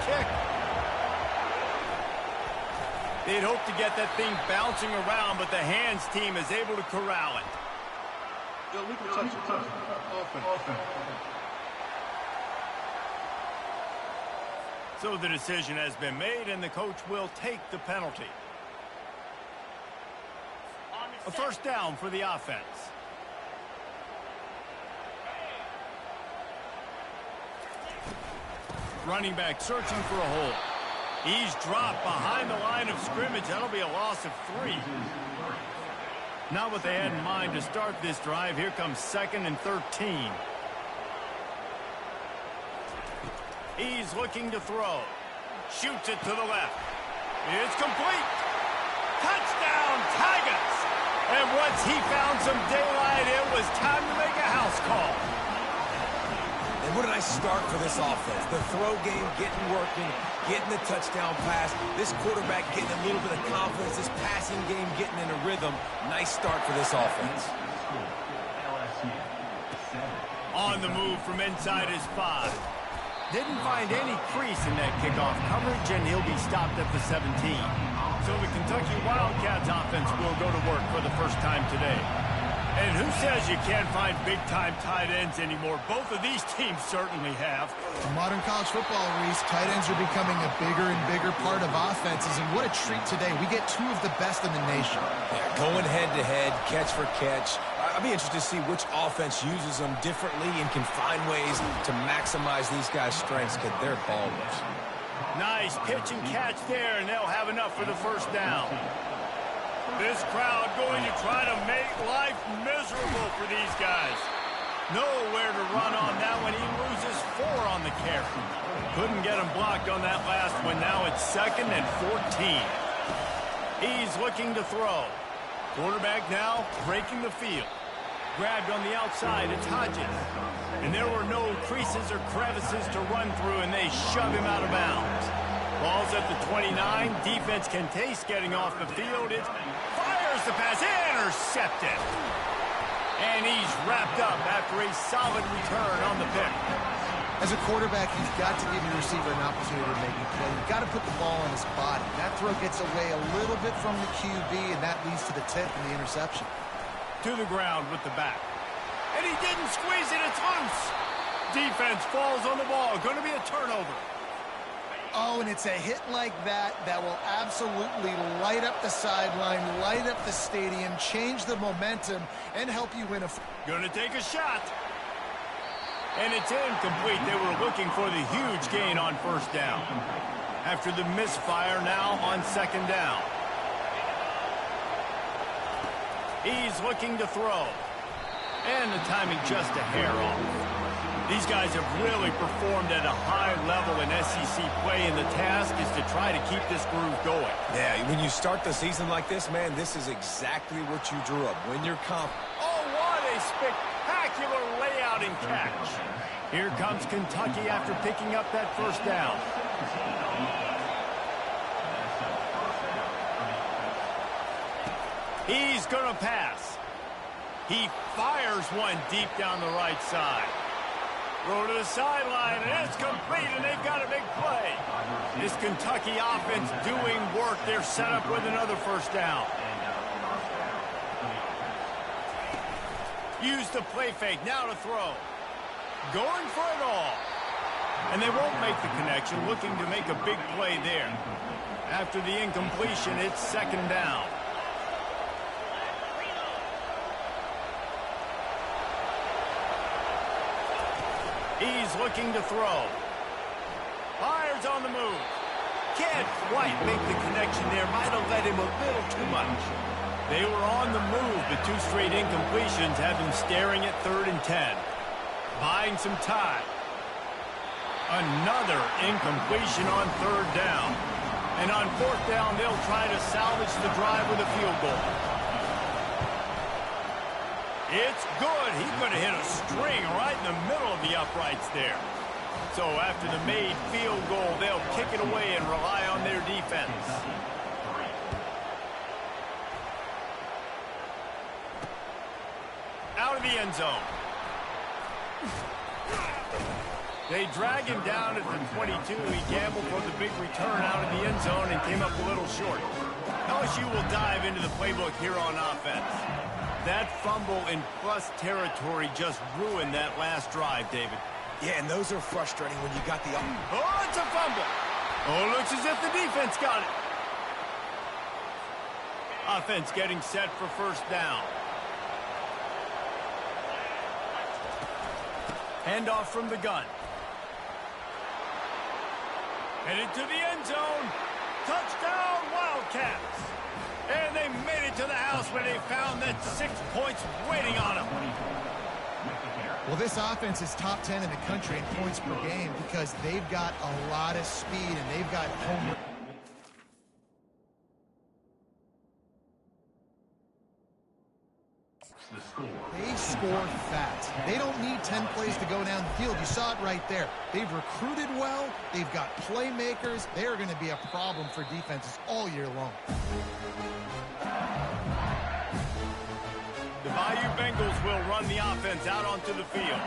kick. They'd hope to get that thing bouncing around, but the hands team is able to corral it. Illegal touch. Offense. So the decision has been made, and the coach will take the penalty. A first down for the offense. Running back searching for a hole. He's dropped behind the line of scrimmage. That'll be a loss of 3. Not what they had in mind to start this drive. Here comes 2nd and 13. He's looking to throw. Shoots it to the left. It's complete. Touchdown, Tigers! And once he found some daylight, it was time to make a house call. And what did I start for this offense? The throw game getting working, getting the touchdown pass. This quarterback getting a little bit of confidence. This passing game getting in a rhythm. Nice start for this offense. On the move from inside his 5. Didn't find any crease in that kickoff coverage, and he'll be stopped at the 17. So the Kentucky Wildcats offense will go to work for the first time today. And who says you can't find big-time tight ends anymore? Both of these teams certainly have. In modern college football, Reese, tight ends are becoming a bigger and bigger part of offenses, and what a treat today. We get 2 of the best in the nation. Yeah, going head-to-head, catch for catch. I'll be interested to see which offense uses them differently and can find ways to maximize these guys' strengths because they're ballers. Nice pitch and catch there, and they'll have enough for the first down. This crowd going to try to make life miserable for these guys. Nowhere to run on that one. He loses 4 on the carry. Couldn't get him blocked on that last one. Now it's 2nd and 14. He's looking to throw. Quarterback now breaking the field. Grabbed on the outside. It's Hodges. And there were no creases or crevices to run through, and they shove him out of bounds. Ball's at the 29. Defense can taste getting off the field. It fires the pass. Intercepted. And he's wrapped up after a solid return on the pick. As a quarterback, you've got to give your receiver an opportunity to make a play. You've got to put the ball on his body. That throw gets away a little bit from the QB, and that leads to the tip and the interception. To the ground with the back. And he didn't squeeze it. It's loose. Defense falls on the ball. Going to be a turnover. Oh, and it's a hit like that that will absolutely light up the sideline, light up the stadium, change the momentum, and help you win a... Going to take a shot. And it's incomplete. They were looking for the huge gain on first down. After the misfire, now on 2nd down. He's looking to throw. And the timing just a hair off. These guys have really performed at a high level in SEC play, and the task is to try to keep this groove going. Yeah, when you start the season like this, man, this is exactly what you drew up. When you're confident. Oh, what a spectacular layout and catch. Here comes Kentucky after picking up that first down. He's going to pass. He fires one deep down the right side. Throw to the sideline, and it's complete, and they've got a big play. This Kentucky offense doing work. They're set up with another first down. Use the play fake, now to throw. Going for it all. And they won't make the connection, looking to make a big play there. After the incompletion, it's 2nd down. He's looking to throw. Fires on the move. Can't quite make the connection there. Might have led him a little too much. They were on the move, but 2 straight incompletions have him staring at 3rd and 10. Buying some time. Another incompletion on 3rd down. And on 4th down, they'll try to salvage the drive with a field goal. It's good. He could have hit a string right in the middle of the uprights there. So after the made field goal, they'll kick it away and rely on their defense. Out of the end zone. They drag him down at the 22. He gambled for the big return out of the end zone and came up a little short. LSU will dive into the playbook here on offense. That fumble in plus territory just ruined that last drive, David. Yeah, and those are frustrating when you got the... Oh, it's a fumble. Oh, looks as if the defense got it. Offense getting set for first down. Handoff from the gun. Headed to the end zone. Touchdown, Wildcats. And they made it to the house where they found that 6 points waiting on them. Well, this offense is top 10 in the country in points per game because they've got a lot of speed and they've got home. They score fast. They don't need 10 plays to go down the field. You saw it right there. They've recruited well. They've got playmakers. They are going to be a problem for defenses all year long. The Bayou Bengals will run the offense out onto the field.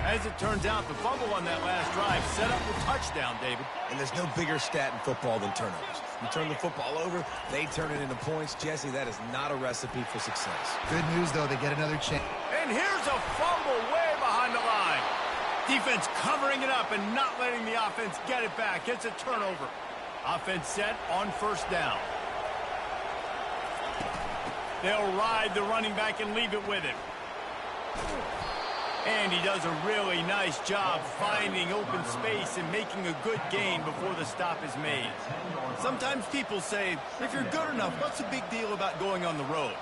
As it turns out, the fumble on that last drive set up the touchdown, David. And there's no bigger stat in football than turnovers. You turn the football over, they turn it into points. Jesse, that is not a recipe for success. Good news, though. They get another chance. And here's a fumble way behind the line. Defense covering it up and not letting the offense get it back. It's a turnover. Offense set on first down. They'll ride the running back and leave it with him. And he does a really nice job finding open space and making a good gain before the stop is made. Sometimes people say, if you're good enough, what's the big deal about going on the road?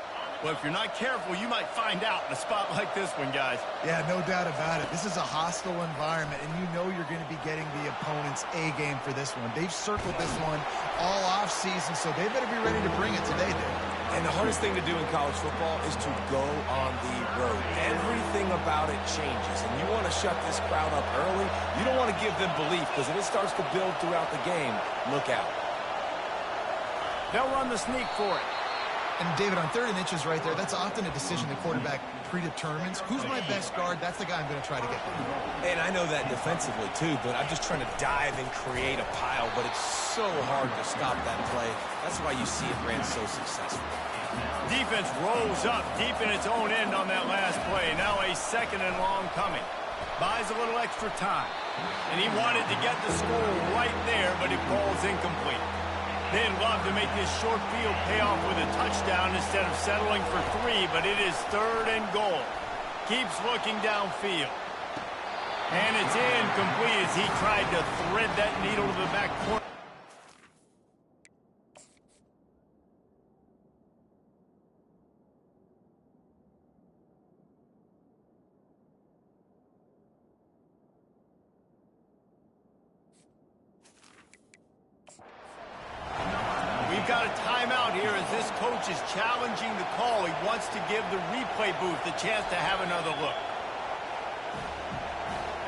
Well, if you're not careful, you might find out in a spot like this one, guys. Yeah, no doubt about it. This is a hostile environment, and you know you're going to be getting the opponent's A game for this one. They've circled this one all off season, so they better be ready to bring it today, Dave. And the hardest thing to do in college football is to go on the road. Everything about it changes, and you want to shut this crowd up early. You don't want to give them belief, because if it starts to build throughout the game, look out. They'll run the sneak for it. And, David, on 3rd and inches right there, that's often a decision the quarterback predetermines. Who's my best guard? That's the guy I'm going to try to get there. And I know that defensively, too, but I'm just trying to dive and create a pile, but it's so hard to stop that play. That's why you see it ran so successful. Defense rolls up deep in its own end on that last play. Now a 2nd and long coming. Buys a little extra time. And he wanted to get the score right there, but it falls incomplete. They'd love to make this short field pay off with a touchdown instead of settling for 3, but it is 3rd and goal. Keeps looking downfield. And it's incomplete as he tried to thread that needle to the back corner. Got a timeout here as this coach is challenging the call. He wants to give the replay booth the chance to have another look.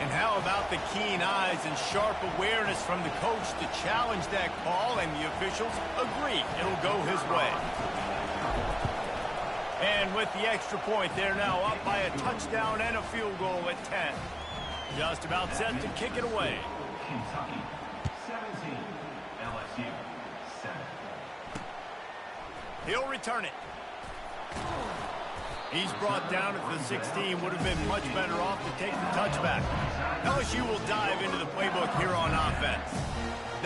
And how about the keen eyes and sharp awareness from the coach to challenge that call, and the officials agree it'll go his way. And with the extra point, they're now up by a touchdown and a field goal at 10. Just about set to kick it away. Kentucky 17, LSU 7. He'll return it. He's brought down at the 16. Would have been much better off to take the touchback. LSU will dive into the playbook here on offense.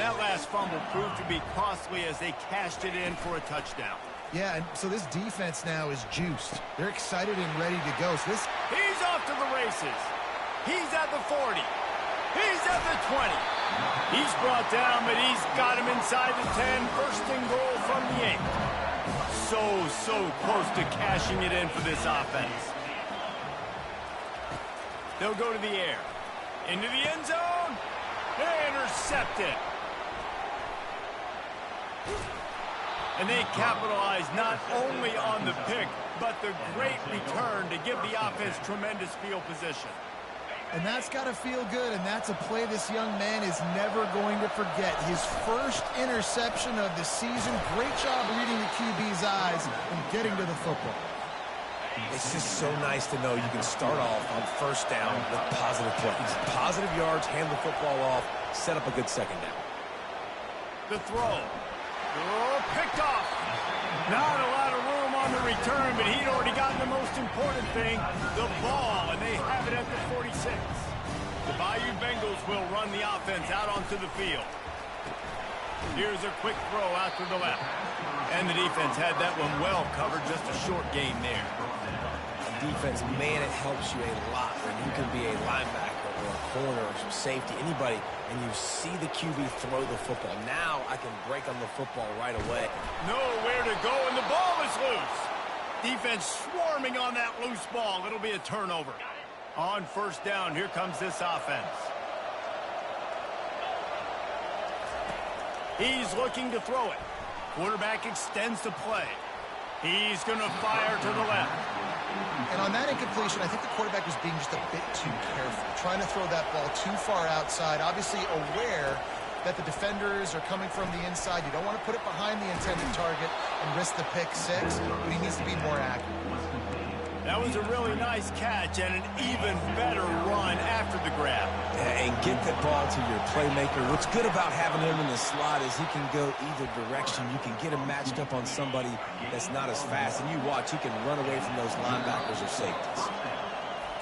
That last fumble proved to be costly as they cashed it in for a touchdown. Yeah, and so this defense now is juiced. They're excited and ready to go. So this... He's off to the races. He's at the 40. He's at the 20. He's brought down, but he's got him inside the 10. 1st and goal from the 8. So close to cashing it in for this offense. They'll go to the air. Into the end zone. Intercepted. And they capitalize not only on the pick, but the great return to give the offense tremendous field position. And that's got to feel good, and that's a play this young man is never going to forget. His first interception of the season. Great job reading the QB's eyes and getting to the football. It's just so nice to know you can start off on first down with positive plays. Positive yards, hand the football off, set up a good second down. The throw. Oh, picked off. Not a lot of room on the return, but he'd already gotten the most important thing, the ball, and they have it at the 46. The Bayou Bengals will run the offense out onto the field. Here's a quick throw out to the left. And the defense had that one well covered, just a short gain there. Defense, man, it helps you a lot when you can be a linebacker or a corner or some safety, anybody, and you see the QB throw the football. Now I can break on the football right away. Nowhere to go, and the ball is loose. Defense swarming on that loose ball. It'll be a turnover. On first down, here comes this offense. He's looking to throw it. Quarterback extends the play. He's going to fire to the left. And on that incompletion, I think the quarterback was being just a bit too careful, trying to throw that ball too far outside, obviously aware that the defenders are coming from the inside. You don't want to put it behind the intended target and risk the pick six, but he needs to be more accurate. That was a really nice catch and an even better run after the grab. And get the ball to your playmaker. What's good about having him in the slot is he can go either direction. You can get him matched up on somebody that's not as fast, and you watch, he can run away from those linebackers or safeties.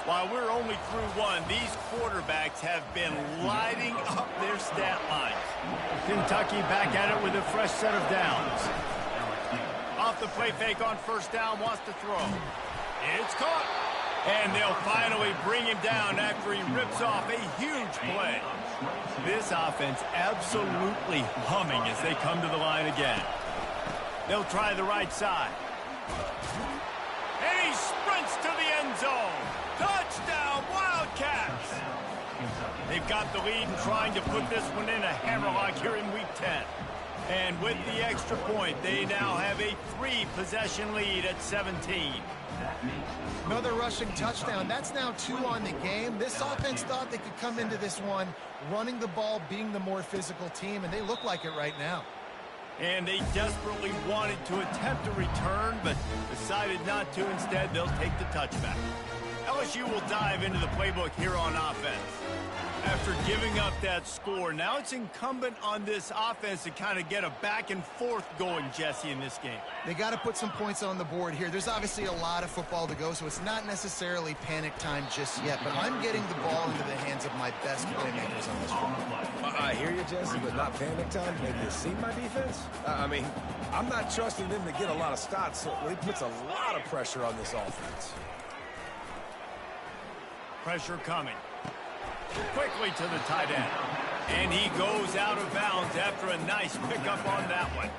While we're only through one, these quarterbacks have been lighting up their stat lines. Kentucky back at it with a fresh set of downs. Off the play fake on first down, wants to throw. It's caught. And they'll finally bring him down after he rips off a huge play. This offense absolutely humming as they come to the line again. They'll try the right side. And he sprints to the end zone. Touchdown, Wildcats! They've got the lead and trying to put this one in a hammerlock here in Week 10. And with the extra point, they now have a 3-possession lead at 17. Another rushing touchdown. That's now 2 on the game. This offense thought they could come into this one running the ball, being the more physical team, and they look like it right now. And they desperately wanted to attempt a return, but decided not to. Instead, they'll take the touchback. LSU will dive into the playbook here on offense. After giving up that score, now it's incumbent on this offense to kind of get a back and forth going, Jesse, in this game. They got to put some points on the board here. There's obviously a lot of football to go, so it's not necessarily panic time just yet, but I'm getting the ball into the hands of my best playmakers on this one. I hear you, Jesse, but not panic time. Have you seen my defense? I mean, I'm not trusting them to get a lot of stops, so it puts a lot of pressure on this offense. Pressure coming. Quickly to the tight end. And he goes out of bounds after a nice pickup on that one.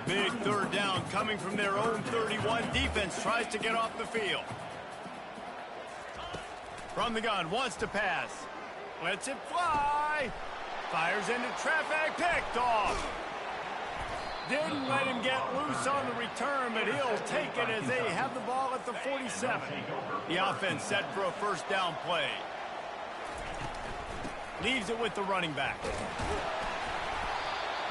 Big third down coming from their own 31. Defense tries to get off the field. From the gun, wants to pass. Lets it fly. Fires into traffic, picked off. Didn't let him get loose on the return, but he'll take it as they have the ball at the 47. The offense set for a first down play. Leaves it with the running back.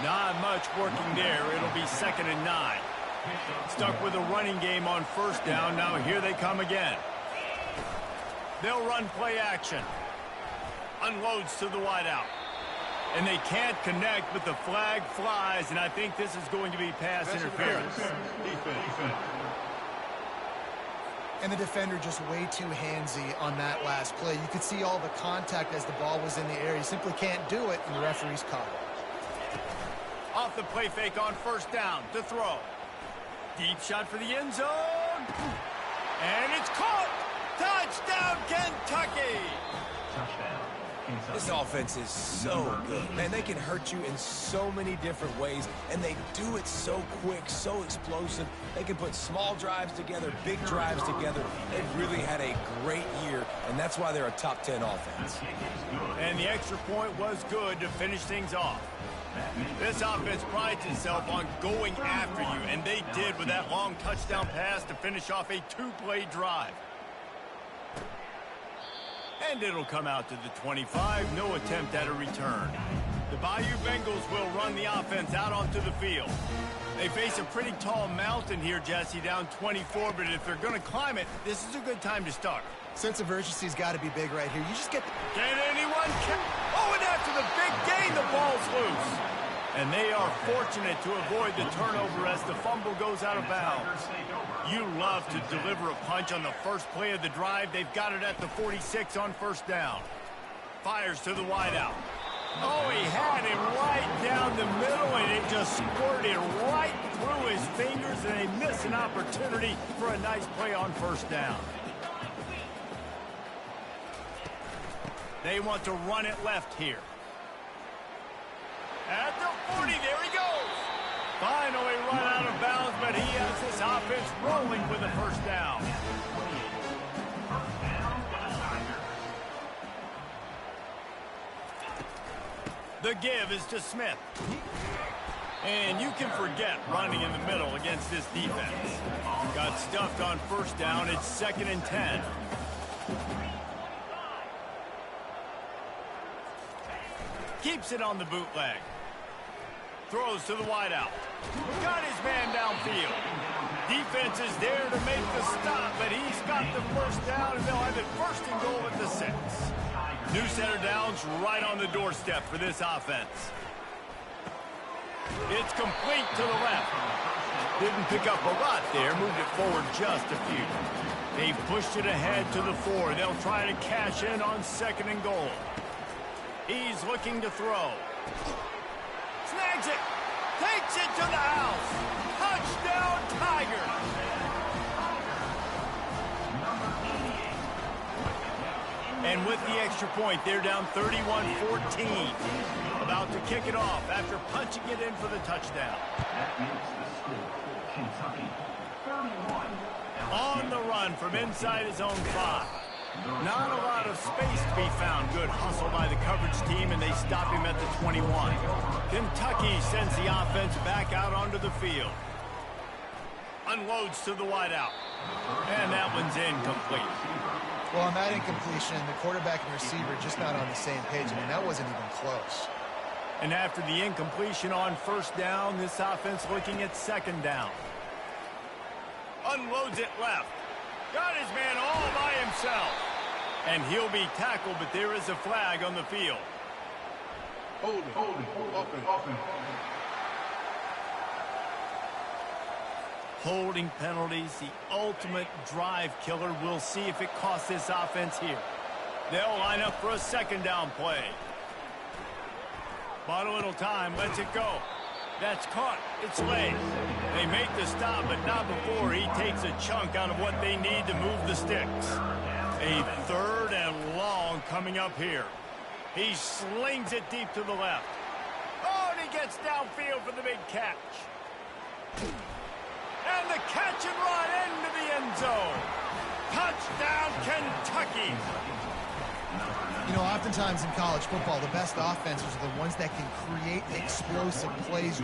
Not much working there. It'll be 2nd and 9. Stuck with a running game on first down. Now here they come again. They'll run play action. Unloads to the wideout. And they can't connect, but the flag flies, and I think this is going to be pass interference. Defense. And the defender just way too handsy on that last play. You could see all the contact as the ball was in the air. You simply can't do it, and the referee's caught it. Off the play fake on first down to throw. Deep shot for the end zone. And it's caught. Touchdown, Kentucky. This offense is so good. Man, they can hurt you in so many different ways, and they do it so quick, so explosive. They can put small drives together, big drives together. They've really had a great year, and that's why they're a top 10 offense. And the extra point was good to finish things off. This offense prides itself on going after you, and they did with that long touchdown pass to finish off a 2-play drive. And it'll come out to the 25. No attempt at a return. The Bayou Bengals will run the offense out onto the field. They face a pretty tall mountain here, Jesse, down 24, but if they're going to climb it, this is a good time to start. Sense of urgency's got to be big right here. You just get... Can anyone... Oh, and after the big gain, the ball's loose. And they are fortunate to avoid the turnover as the fumble goes out of bounds. You love to deliver a punch on the first play of the drive. They've got it at the 46 on first down. Fires to the wideout. Oh, he had him right down the middle, and it just squirted right through his fingers, and they miss an opportunity for a nice play on first down. They want to run it left here. At the 40, there he goes. Finally run out of bounds, but he has this offense rolling with a first down. The give is to Smith. And you can forget running in the middle against this defense. Got stuffed on first down. It's 2nd and 10. Keeps it on the bootleg. Throws to the wideout. Got his man downfield. Defense is there to make the stop, but he's got the first down, and they'll have it 1st and goal at the 6. New center downs right on the doorstep for this offense. It's complete to the left. Didn't pick up a lot there, moved it forward just a few. They've pushed it ahead to the 4. They'll try to cash in on 2nd and goal. He's looking to throw. Snags it. Takes it to the house. Touchdown, Tigers. And with the extra point, they're down 31-14. About to kick it off after punching it in for the touchdown. That makes the score. Kentucky 31. On the run from inside his own 5. Not a lot of space to be found. Good hustle by the coverage team, and they stop him at the 21. Kentucky sends the offense back out onto the field. Unloads to the wideout. And that one's incomplete. Well, on that incompletion, the quarterback and receiver just not on the same page. I mean, that wasn't even close. And after the incompletion on first down, this offense looking at 2nd down. Unloads it left. Got his man all by himself. And he'll be tackled, but there is a flag on the field. Hold it. Offense. Holding penalties, the ultimate drive killer. We'll see if it costs this offense here. They'll line up for a 2nd down play. Bought a little time, lets it go. That's caught. It's late. They make the stop, but not before he takes a chunk out of what they need to move the sticks. A 3rd and long coming up here. He slings it deep to the left. Oh, and he gets downfield for the big catch. And the catch and run into the end zone. Touchdown, Kentucky. You know, oftentimes in college football, the best offenses are the ones that can create explosive plays.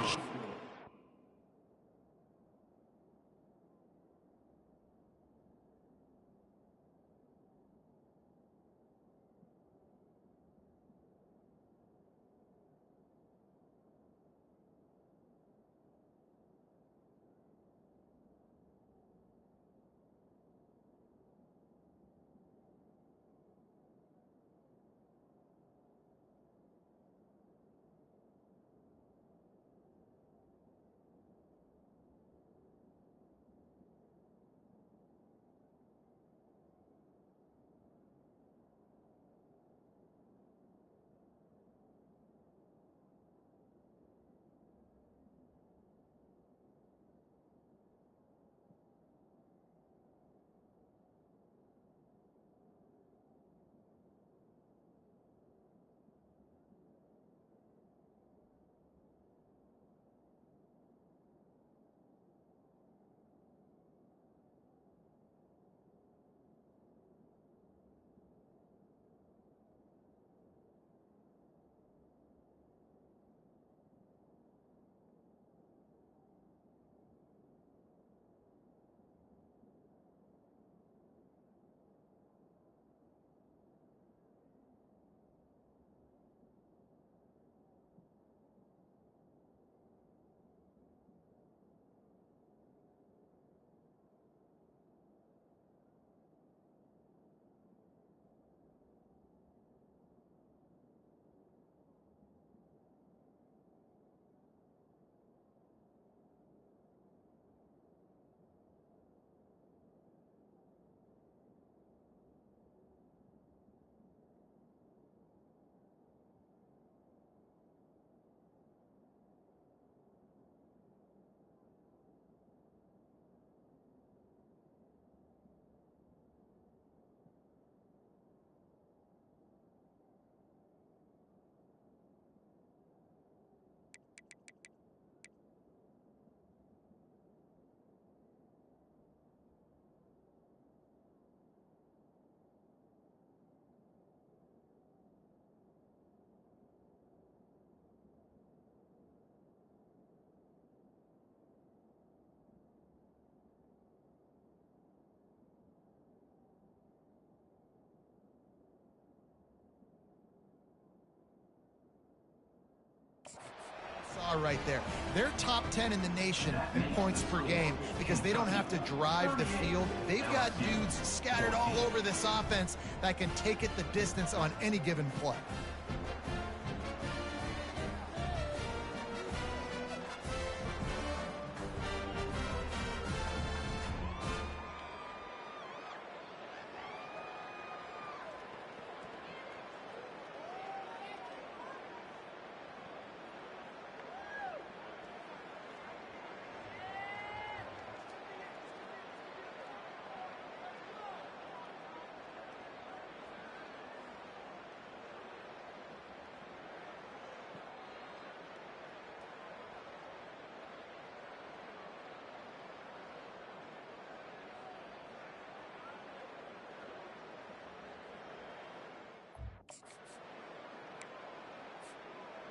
Saw right there. They're top 10 in the nation in points per game because they don't have to drive the field. They've got dudes scattered all over this offense that can take it the distance on any given play.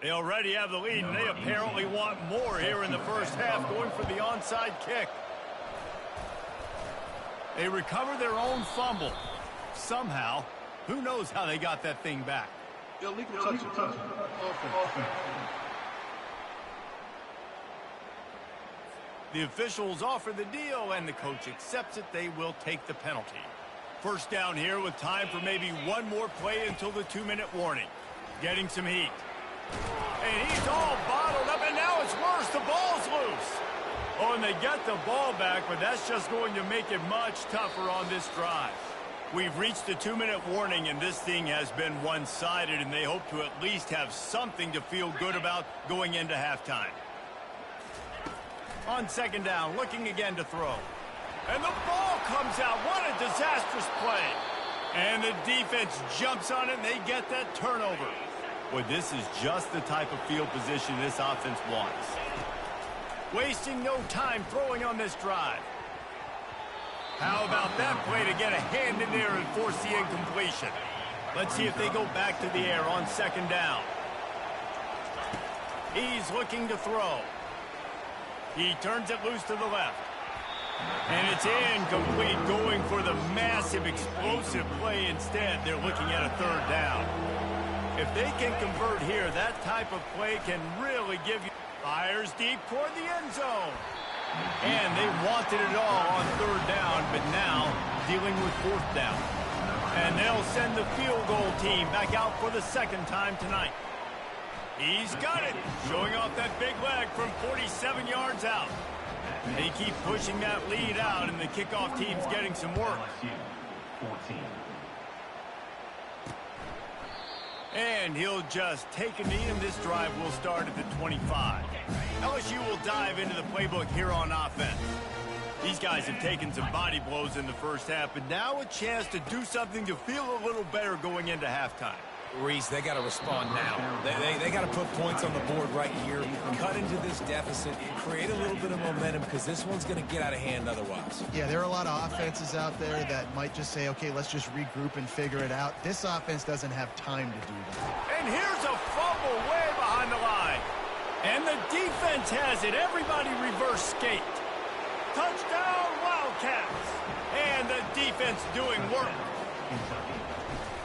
They already have the lead, and they apparently want more here in the first half, going for the onside kick. They recover their own fumble. Somehow, who knows how they got that thing back. Illegal touch. Offense. The officials offer the deal, and the coach accepts it. They will take the penalty. First down here with time for maybe one more play until the 2-minute warning. Getting some heat. And he's all bottled up, and now it's worse. The ball's loose. Oh, and they get the ball back, but that's just going to make it much tougher on this drive. We've reached the 2-minute warning, and this thing has been one-sided, and they hope to at least have something to feel good about going into halftime. On second down, looking again to throw. And the ball comes out. What a disastrous play. And the defense jumps on it, and they get that turnover. Boy, this is just the type of field position this offense wants. Wasting no time throwing on this drive. How about that play to get a hand in there and force the incompletion? Let's see if they go back to the air on second down. He's looking to throw. He turns it loose to the left. And it's incomplete, going for the massive explosive play instead. They're looking at a third down. If they can convert here, that type of play can really give you... Fires deep toward the end zone. And they wanted it all on third down, but now dealing with fourth down. And they'll send the field goal team back out for the second time tonight. He's got it, showing off that big leg from 47 yards out. They keep pushing that lead out, and the kickoff team's getting some work. 14. And he'll just take a knee, and this drive will start at the 25. LSU will dive into the playbook here on offense. These guys have taken some body blows in the first half, but now a chance to do something to feel a little better going into halftime. Reese, they got to respond now. They got to put points on the board right here, cut into this deficit, create a little bit of momentum, because this one's going to get out of hand otherwise. Yeah, there are a lot of offenses out there that might just say, okay, let's just regroup and figure it out. This offense doesn't have time to do that. And here's a fumble way behind the line. And the defense has it. Everybody reverse skate. Touchdown, Wildcats. And the defense doing work.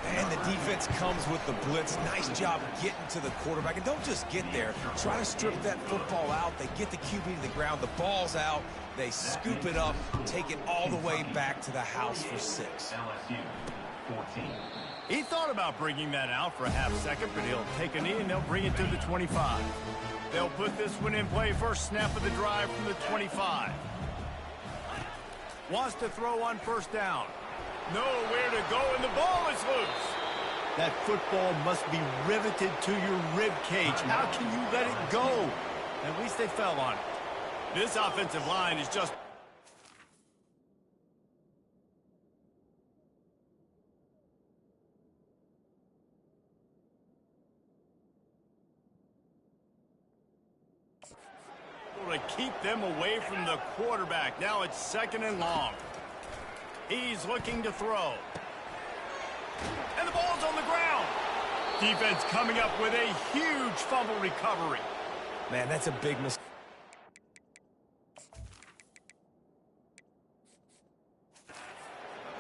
And the defense comes with the blitz. Nice job getting to the quarterback. And don't just get there. Try to strip that football out. They get the QB to the ground. The ball's out. They scoop it up, take it all the way back to the house for 6. LSU 14. He thought about bringing that out for a half second, but he'll take a knee and they'll bring it to the 25. They'll put this one in play. First snap of the drive from the 25. Wants to throw on first down. Nowhere to go, and the ball is loose. That football must be riveted to your rib cage. How can you let it go? At least they fell on it. This offensive line is just... to keep them away from the quarterback. Now it's second and long. He's looking to throw. And the ball's on the ground. Defense coming up with a huge fumble recovery. Man, that's a big mistake.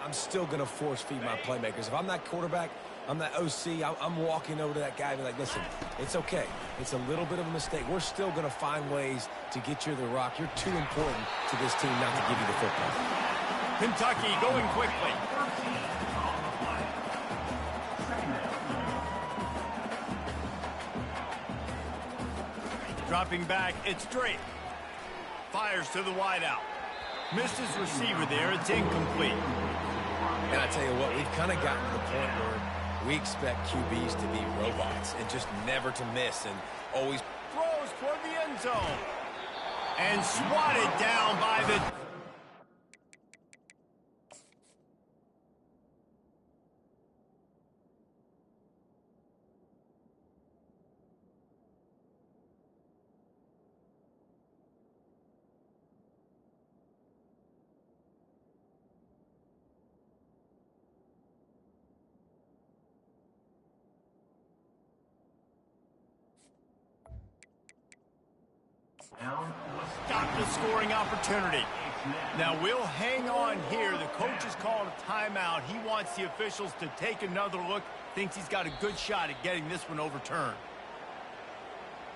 I'm still going to force feed my playmakers. If I'm that quarterback, I'm that OC. I'm walking over to that guy and be like, listen, it's okay. It's a little bit of a mistake. We're still going to find ways to get you the rock. You're too important to this team not to give you the football. Kentucky going quickly. Dropping back, it's Drake. Fires to the wideout. Missed his receiver there, it's incomplete. And I tell you what, we've kind of gotten to the point where we expect QBs to be robots and just never to miss and always Throws toward the end zone. And swatted down by the... Stop the scoring opportunity. Now we'll hang on here. The coach is calling a timeout. He wants the officials to take another look. Thinks he's got a good shot at getting this one overturned.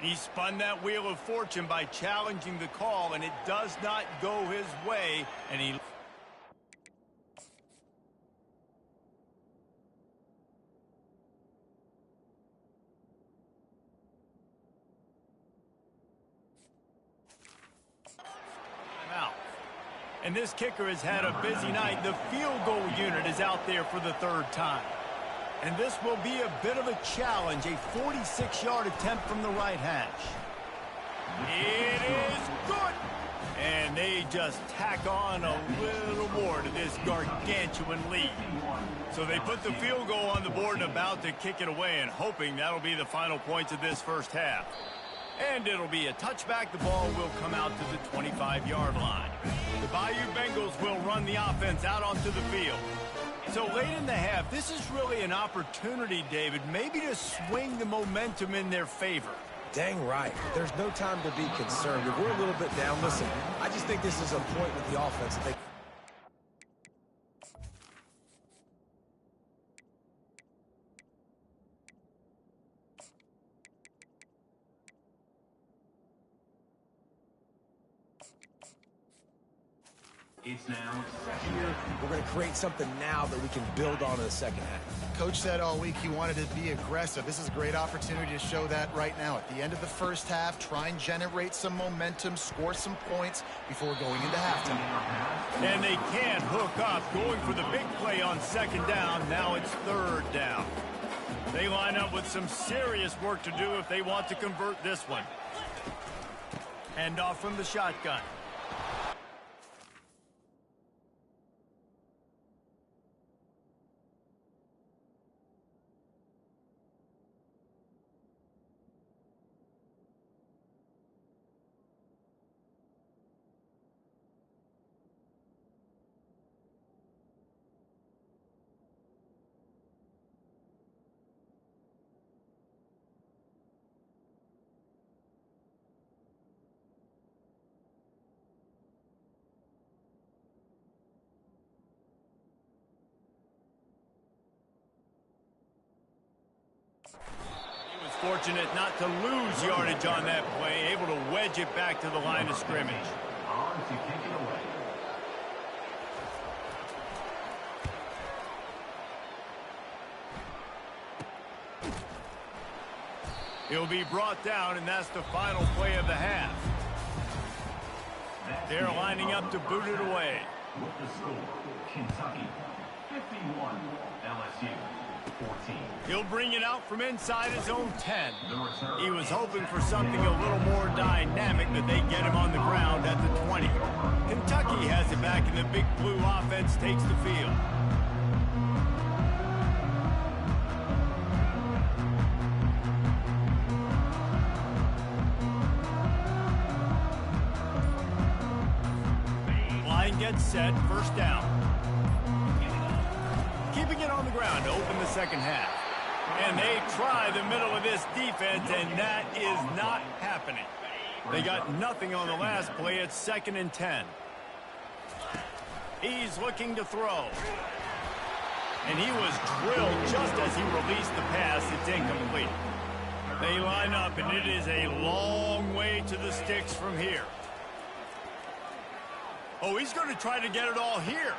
He spun that wheel of fortune by challenging the call, and it does not go his way. And he... out. And this kicker has had a busy night. The field goal unit is out there for the third time. And this will be a bit of a challenge, a 46-yard attempt from the right hash. It is good. And they just tack on a little more to this gargantuan lead. So they put the field goal on the board and about to kick it away and hoping that'll be the final points of this first half. And it'll be a touchback. The ball will come out to the 25-yard line. The Bayou Bengals will run the offense out onto the field. So late in the half, this is really an opportunity, David, maybe to swing the momentum in their favor. Dang right. There's no time to be concerned. If we're a little bit down, listen, I just think this is a point with the offense that they... It's now Here, we're going to create something now that we can build on in the second half. Coach said all week he wanted to be aggressive. This is a great opportunity to show that right now. At the end of the first half, try and generate some momentum, score some points before going into halftime. And they can't hook up, going for the big play on second down. Now it's third down. They line up with some serious work to do if they want to convert this one. Hand off from the shotgun. Fortunate not to lose yardage on that play, able to wedge it back to the line of scrimmage. on to kick it away. He'll be brought down, and that's the final play of the half. They're lining up to boot it away. With the score, Kentucky 51, LSU 14. He'll bring it out from inside his own 10. He was hoping for something a little more dynamic, but they get him on the ground at the 20. Kentucky has it back, and the Big Blue offense takes the field. Gets set, first down. Keeping it on the ground to open the second half. And they try the middle of this defense, and that is not happening. They got nothing on the last play. It's 2nd and 10. He's looking to throw. And he was drilled just as he released the pass. It's incomplete. They line up, and it is a long way to the sticks from here. Oh, he's going to try to get it all here.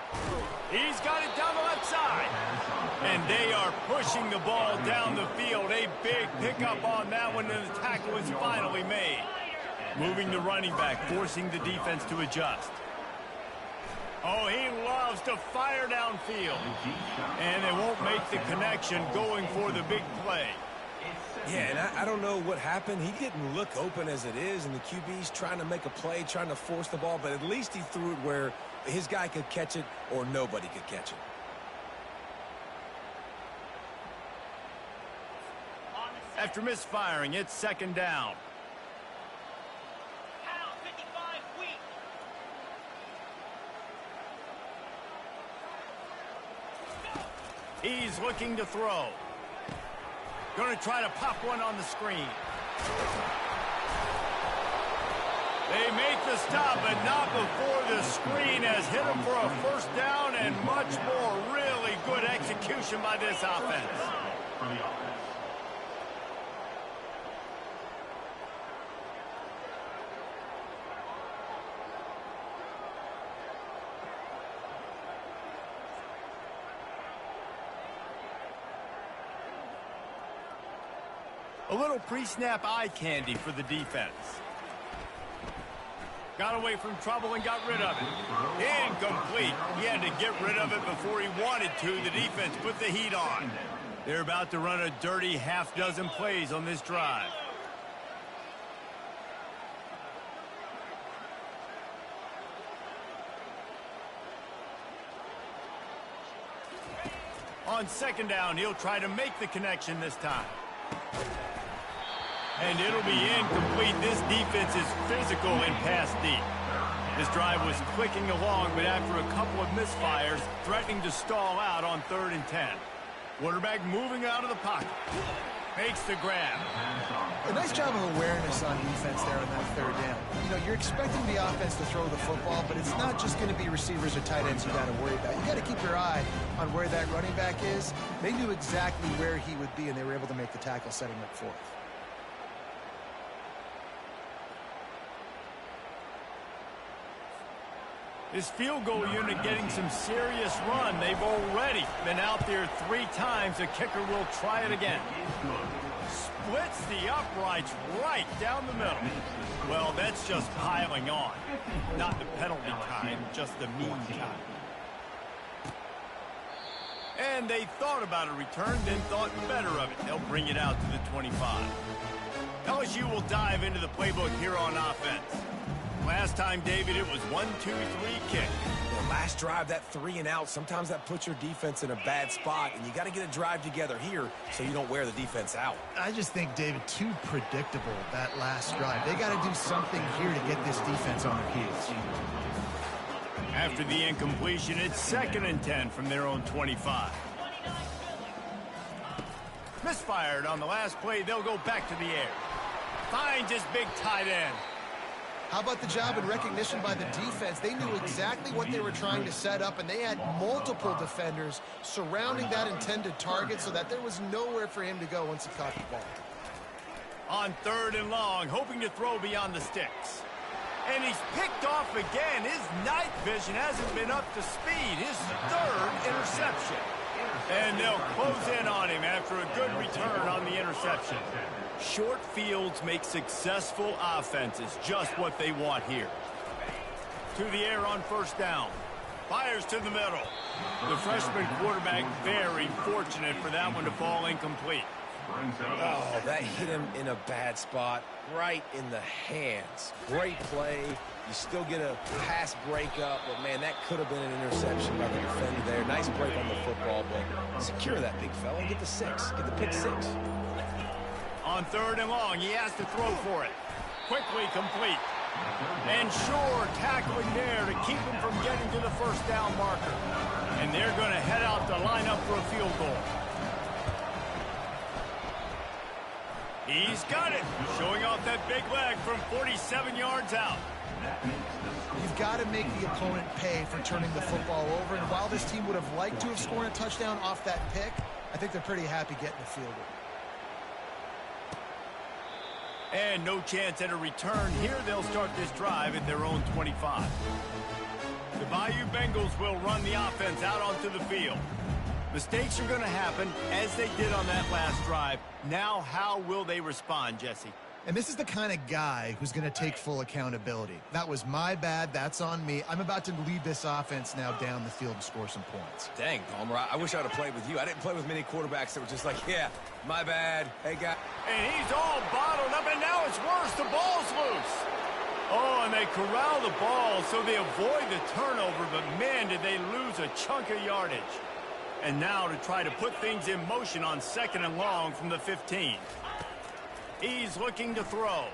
He's got it down the left side. And they are pushing the ball down the field. A big pickup on that one, and the tackle is finally made. Moving the running back, forcing the defense to adjust. Oh, he loves to fire downfield. And they won't make the connection going for the big play. Yeah, and I don't know what happened. He didn't look open as it is, and the QB's trying to make a play, trying to force the ball, but at least he threw it where his guy could catch it or nobody could catch it. After misfiring, it's second down. He's looking to throw. Going to try to pop one on the screen. They make the stop, but not before the screen has hit him for a first down, and much more. Really good execution by this offense. A little pre-snap eye candy for the defense. Got away from trouble and got rid of it. Incomplete. He had to get rid of it before he wanted to. The defense put the heat on. They're about to run a dirty half-dozen plays on this drive. On second down, he'll try to make the connection this time. And it'll be incomplete. This defense is physical and pass deep. This drive was clicking along, but after a couple of misfires, threatening to stall out on 3rd and 10. Quarterback moving out of the pocket. Makes the grab. A nice job of awareness on defense there on that 3rd down. You know, you're expecting the offense to throw the football, but it's not just going to be receivers or tight ends you got to worry about. You got to keep your eye on where that running back is. They knew exactly where he would be, and they were able to make the tackle, setting up 4th. This field goal unit getting some serious run. They've already been out there 3 times. The kicker will try it again. Splits the uprights right down the middle. Well, that's just piling on. Not the penalty kind, just the mean kind. And they thought about a return, then thought better of it. They'll bring it out to the 25. LSU will dive into the playbook here on offense. Last time, David, it was 1-2-3 kick. The last drive, that 3 and out, sometimes that puts your defense in a bad spot, and you got to get a drive together here so you don't wear the defense out. I just think, David, too predictable, that last drive. They got to do something here to get this defense on their heels. After the incompletion, it's 2nd and 10 from their own 25. Misfired on the last play. They'll go back to the air. Finds his big tight end. How about the job and recognition by the defense? They knew exactly what they were trying to set up, and they had multiple defenders surrounding that intended target so that there was nowhere for him to go once he caught the ball. On 3rd and long, hoping to throw beyond the sticks. And he's picked off again. His night vision hasn't been up to speed. His 3rd interception. And they'll close in on him after a good return on the interception. Short fields make successful offenses just what they want here. To the air on 1st down. Fires to the middle. The freshman quarterback very fortunate for that one to fall incomplete. Oh, that hit him in a bad spot, right in the hands. Great play. You still get a pass breakup, but, man, that could have been an interception by the defender there. Nice break on the football, but secure that big fella and get the 6. Get the pick 6. On 3rd and long, he has to throw for it. Quickly complete. And sure, tackling there to keep him from getting to the 1st down marker. And they're going to head out to line up for a field goal. He's got it. Showing off that big leg from 47 yards out. You've got to make the opponent pay for turning the football over. And while this team would have liked to have scored a touchdown off that pick, I think they're pretty happy getting the field goal. And no chance at a return here. They'll start this drive at their own 25. The Bayou Bengals will run the offense out onto the field. Mistakes are going to happen as they did on that last drive. Now, how will they respond, Jesse? And this is the kind of guy who's going to take full accountability. That was my bad. That's on me. I'm about to lead this offense now down the field and score some points. Dang, Palmer, I wish I would have played with you. I didn't play with many quarterbacks that were just like, yeah, my bad. Hey, guy. And he's all bottled up, and now it's worse. The ball's loose. Oh, and they corral the ball so they avoid the turnover, but man, did they lose a chunk of yardage. And now to try to put things in motion on 2nd and long from the 15. He's looking to throw.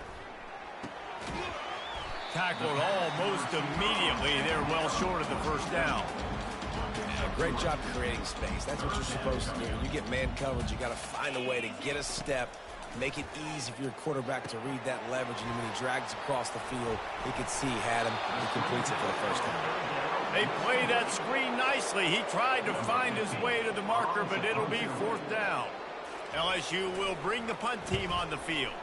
Tackled almost immediately. They're well short of the first down. Great job creating space. That's what you're supposed to do. When you get man coverage, you got to find a way to get a step, make it easy for your quarterback to read that leverage, and when he drags across the field, he could see he had him, and he completes it for the first down. They play that screen nicely. He tried to find his way to the marker, but it'll be 4th down. LSU will bring the punt team on the field.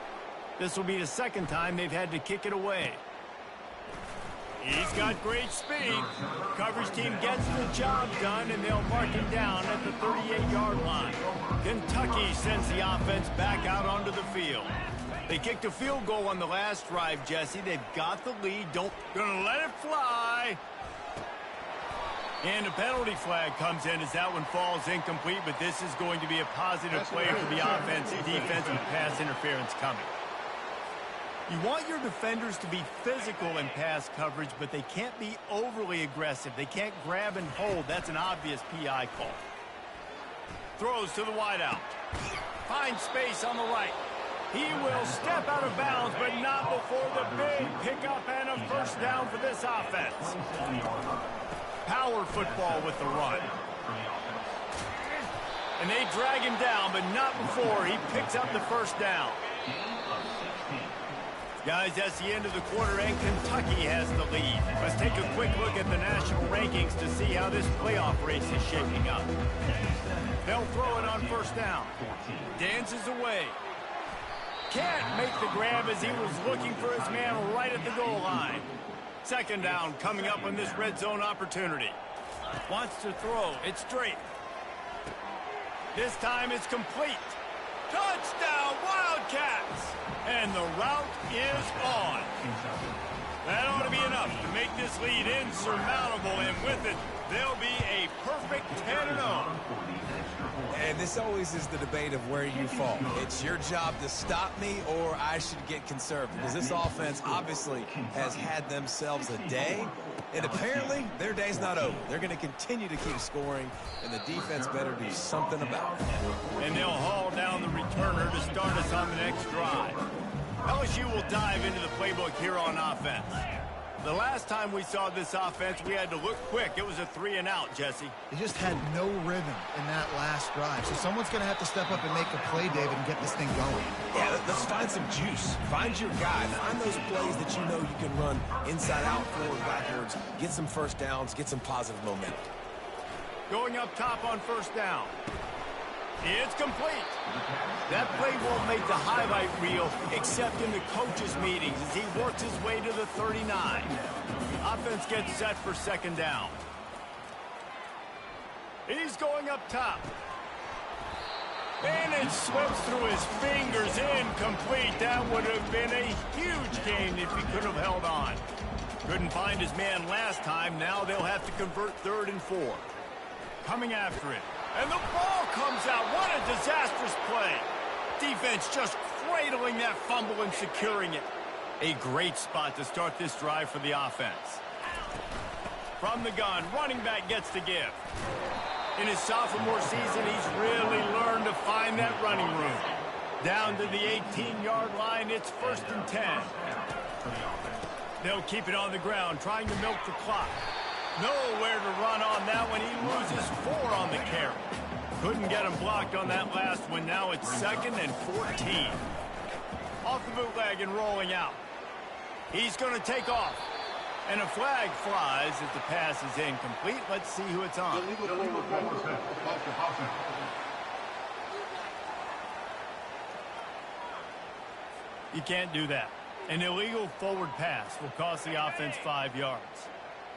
This will be the 2nd time they've had to kick it away. He's got great speed. Coverage team gets the job done, and they'll mark him down at the 38-yard line. Kentucky sends the offense back out onto the field. They kicked a field goal on the last drive, Jesse. They've got the lead. Gonna let it fly. And a penalty flag comes in as that one falls incomplete, but this is going to be a positive play for the offense and defense with pass interference coming. You want your defenders to be physical in pass coverage, but they can't be overly aggressive. They can't grab and hold. That's an obvious PI call. Throws to the wideout. Finds space on the right. He will step out of bounds, but not before the big pickup and a first down for this offense. Power football with the run. And they drag him down, but not before he picks up the first down. Guys, that's the end of the quarter, and Kentucky has the lead. Let's take a quick look at the national rankings to see how this playoff race is shaping up. They'll throw it on first down. Dances away. Can't make the grab as he was looking for his man right at the goal line. 2nd down coming up on this red zone opportunity. Wants to throw. It's straight. This time it's complete. Touchdown, Wildcats! And the route is on. That ought to be enough to make this lead insurmountable, and with it, they'll be a perfect 10-0. And this always is the debate of where you fall. It's your job to stop me, or I should get conservative. Because this offense obviously has had themselves a day, and apparently their day's not over. They're going to continue to keep scoring, and the defense better do something about it. And they'll haul down the returner to start us on the next drive. LSU will dive into the playbook here on offense. The last time we saw this offense, we had to look quick. It was a 3-and-out, Jesse. They just had no rhythm in that last drive. So someone's going to have to step up and make a play, David, and get this thing going. Yeah, let's find some juice. Find your guy. Find those plays that you know you can run inside out, forward, backwards. Get some first downs. Get some positive momentum. Going up top on first down. It's complete. That play won't make the highlight reel except in the coaches' meetings as he works his way to the 39. Offense gets set for 2nd down. He's going up top. And it slips through his fingers, incomplete. That would have been a huge gain if he could have held on. Couldn't find his man last time. Now they'll have to convert 3rd and 4. Coming after it. And the ball comes out. What a disastrous play. Defense just cradling that fumble and securing it. A great spot to start this drive for the offense. From the gun, running back gets the give. In his sophomore season, he's really learned to find that running room. Down to the 18-yard line, it's 1st and 10. They'll keep it on the ground, trying to milk the clock. Nowhere to run on that one. He loses 4 on the carry. Couldn't get him blocked on that last one. Now it's 2nd and 14. Off the bootleg and rolling out. He's going to take off. And a flag flies as the pass is incomplete. Let's see who it's on. You can't do that. An illegal forward pass will cost the offense 5 yards.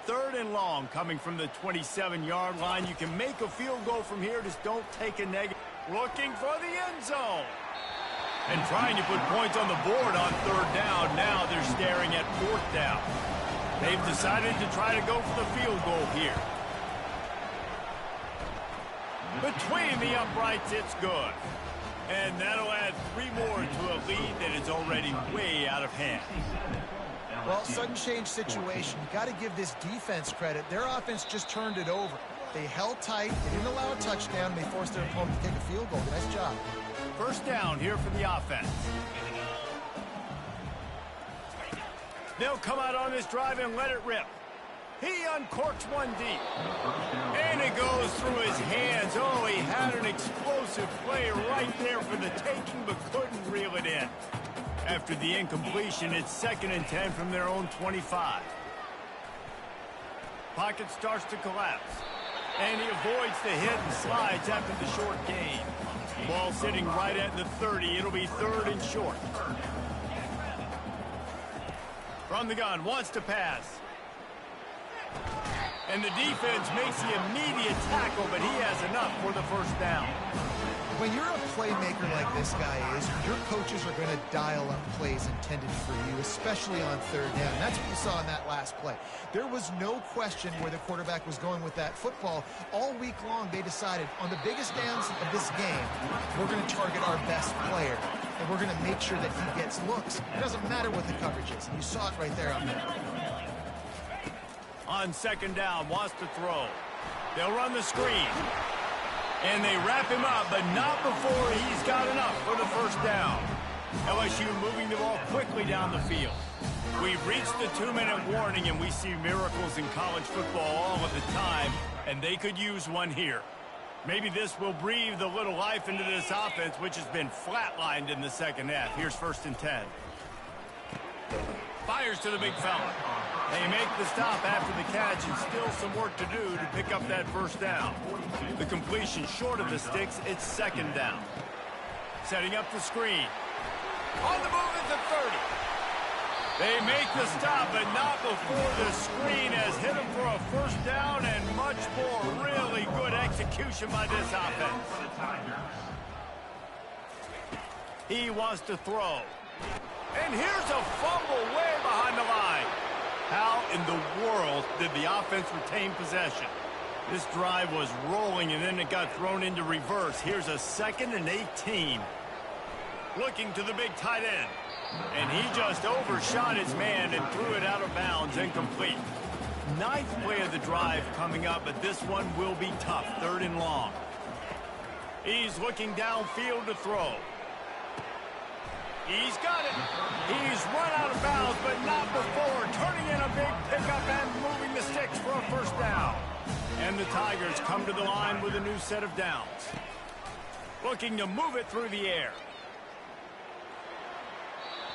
3rd and long coming from the 27-yard line. You can make a field goal from here. Just don't take a negative. Looking for the end zone. And trying to put points on the board on 3rd down. Now they're staring at 4th down. They've decided to try to go for the field goal here. Between the uprights, it's good. And that'll add 3 more to a lead that is already way out of hand. Well, sudden change situation. You got to give this defense credit. Their offense just turned it over. They held tight. They didn't allow a touchdown. They forced their opponent to take a field goal. Nice job. 1st down here for the offense. They'll come out on this drive and let it rip. He uncorks one deep. And it goes through his hands. Oh, he had an explosive play right there for the taking, but couldn't reel it in. After the incompletion, it's 2nd and 10 from their own 25. Pocket starts to collapse. And he avoids the hit and slides after the short gain. Ball sitting right at the 30. It'll be 3rd and short. From the gun, wants to pass. And the defense makes the immediate tackle, but he has enough for the 1st down. When you're a playmaker like this guy is, your coaches are going to dial up plays intended for you, especially on 3rd down. And that's what you saw in that last play. There was no question where the quarterback was going with that football. All week long, they decided on the biggest downs of this game, we're going to target our best player, and we're going to make sure that he gets looks. It doesn't matter what the coverage is. You saw it right there on there. On 2nd down, wants to throw. They'll run the screen. And they wrap him up, but not before he's got enough for the 1st down. LSU moving the ball quickly down the field. We've reached the 2-minute warning, and we see miracles in college football all of the time, and they could use one here. Maybe this will breathe a little life into this offense, which has been flatlined in the 2nd half. Here's 1st and 10. Fires to the big fella. They make the stop after the catch, and still some work to do to pick up that 1st down. The completion short of the sticks, it's 2nd down. Setting up the screen. On the move at the 30. They make the stop, but not before the screen has hit them for a 1st down, and much more. Really good execution by this offense. He wants to throw. And here's a fumble way behind the line. How in the world did the offense retain possession? This drive was rolling, and then it got thrown into reverse. Here's a 2nd and 18. Looking to the big tight end. And he just overshot his man and threw it out of bounds, incomplete. 9th play of the drive coming up, but this one will be tough. 3rd and long. He's looking downfield to throw. He's got it. He's run out of bounds, but not before. Turning in a big pickup and moving the sticks for a 1st down. And the Tigers come to the line with a new set of downs. Looking to move it through the air.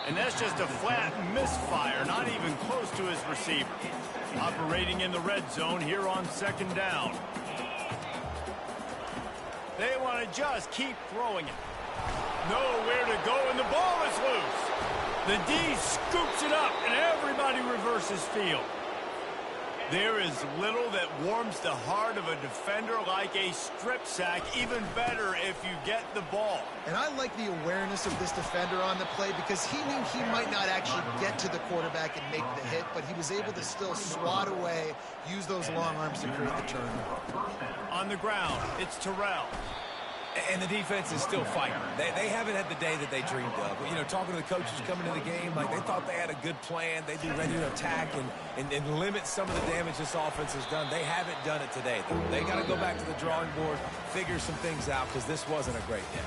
And that's just a flat misfire, not even close to his receiver. Operating in the red zone here on 2nd down. They want to just keep throwing it. Nowhere to go, and the ball is loose. The D scoops it up, and everybody reverses field. There is little that warms the heart of a defender like a strip sack. Even better if you get the ball. And I like the awareness of this defender on the play because he knew he might not actually get to the quarterback and make the hit, but he was able to still swat away, use those long arms to create the turnover. On the ground, it's Terrell. And the defense is still fighting. They haven't had the day that they dreamed of. You know, talking to the coaches coming to the game, like they thought they had a good plan. They'd be ready to attack and limit some of the damage this offense has done. They haven't done it today, though. They got to go back to the drawing board, figure some things out, because this wasn't a great day.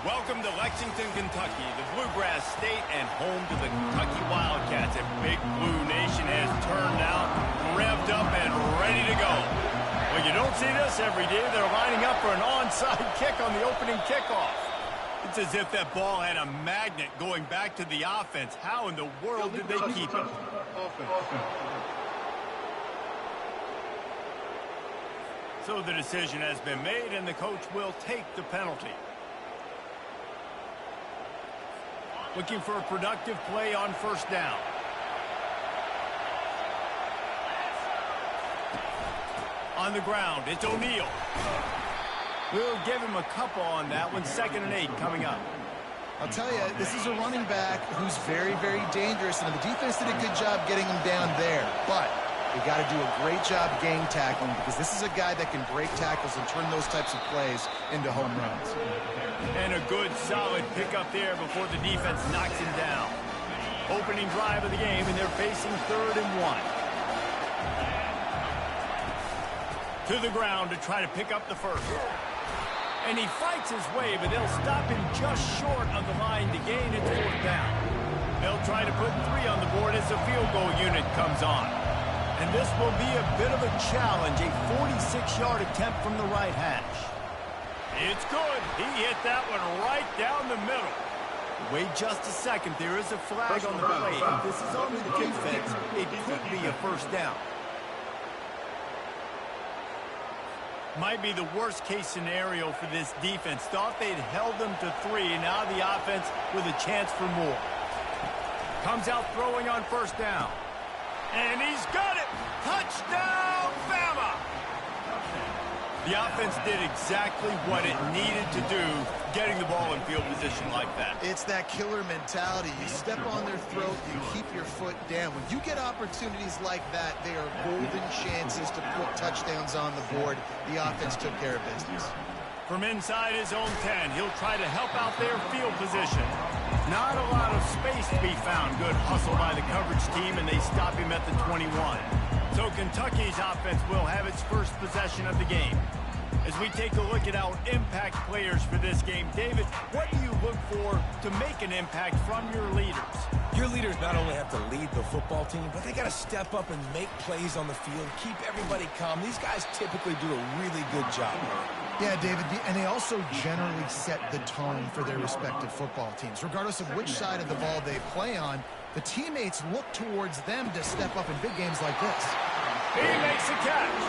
Welcome to Lexington, Kentucky, the Bluegrass State and home to the Kentucky Wildcats. And Big Blue Nation has turned out, revved up, and ready to go. Well, you don't see this every day. They're lining up for an onside kick on the opening kickoff. It's as if that ball had a magnet going back to the offense. How in the world did they keep it? So the decision has been made, and the coach will take the penalty. Looking for a productive play on first down. On the ground, it's O'Neal. We'll give him a couple on that one. 2nd and 8 coming up. I'll tell you, this is a running back who's very, very dangerous, and the defense did a good job getting him down there. But you got to do a great job game tackling, because this is a guy that can break tackles and turn those types of plays into home runs. And a good, solid pickup there before the defense knocks him down. Opening drive of the game, and they're facing 3rd and 1. To the ground to try to pick up the first. And he fights his way, but they'll stop him just short of the line to gain its 4th down. They'll try to put 3 on the board as the field goal unit comes on. And this will be a bit of a challenge, a 46-yard attempt from the right hash. It's good. He hit that one right down the middle. Wait just a second. There is a flag on the play. If this is on the defense, it could be a 1st down. Might be the worst-case scenario for this defense. Thought they'd held them to 3. Now the offense with a chance for more. Comes out throwing on 1st down. And he's got it! Touchdown, Bama! The offense did exactly what it needed to do, getting the ball in field position like that. It's that killer mentality. You step on their throat, you keep your foot down. When you get opportunities like that, they are golden chances to put touchdowns on the board. The offense took care of business. From inside his own 10, he'll try to help out their field position. Not a lot of space to be found. Good hustle by the coverage team, and they stop him at the 21. So Kentucky's offense will have its first possession of the game. As we take a look at our impact players for this game, David, what do you look for to make an impact from your leaders? Your leaders not only have to lead the football team, but they got to step up and make plays on the field, keep everybody calm. These guys typically do a really good job. Yeah, David, and they also generally set the tone for their respective football teams. Regardless of which side of the ball they play on, the teammates look towards them to step up in big games like this. He makes a catch.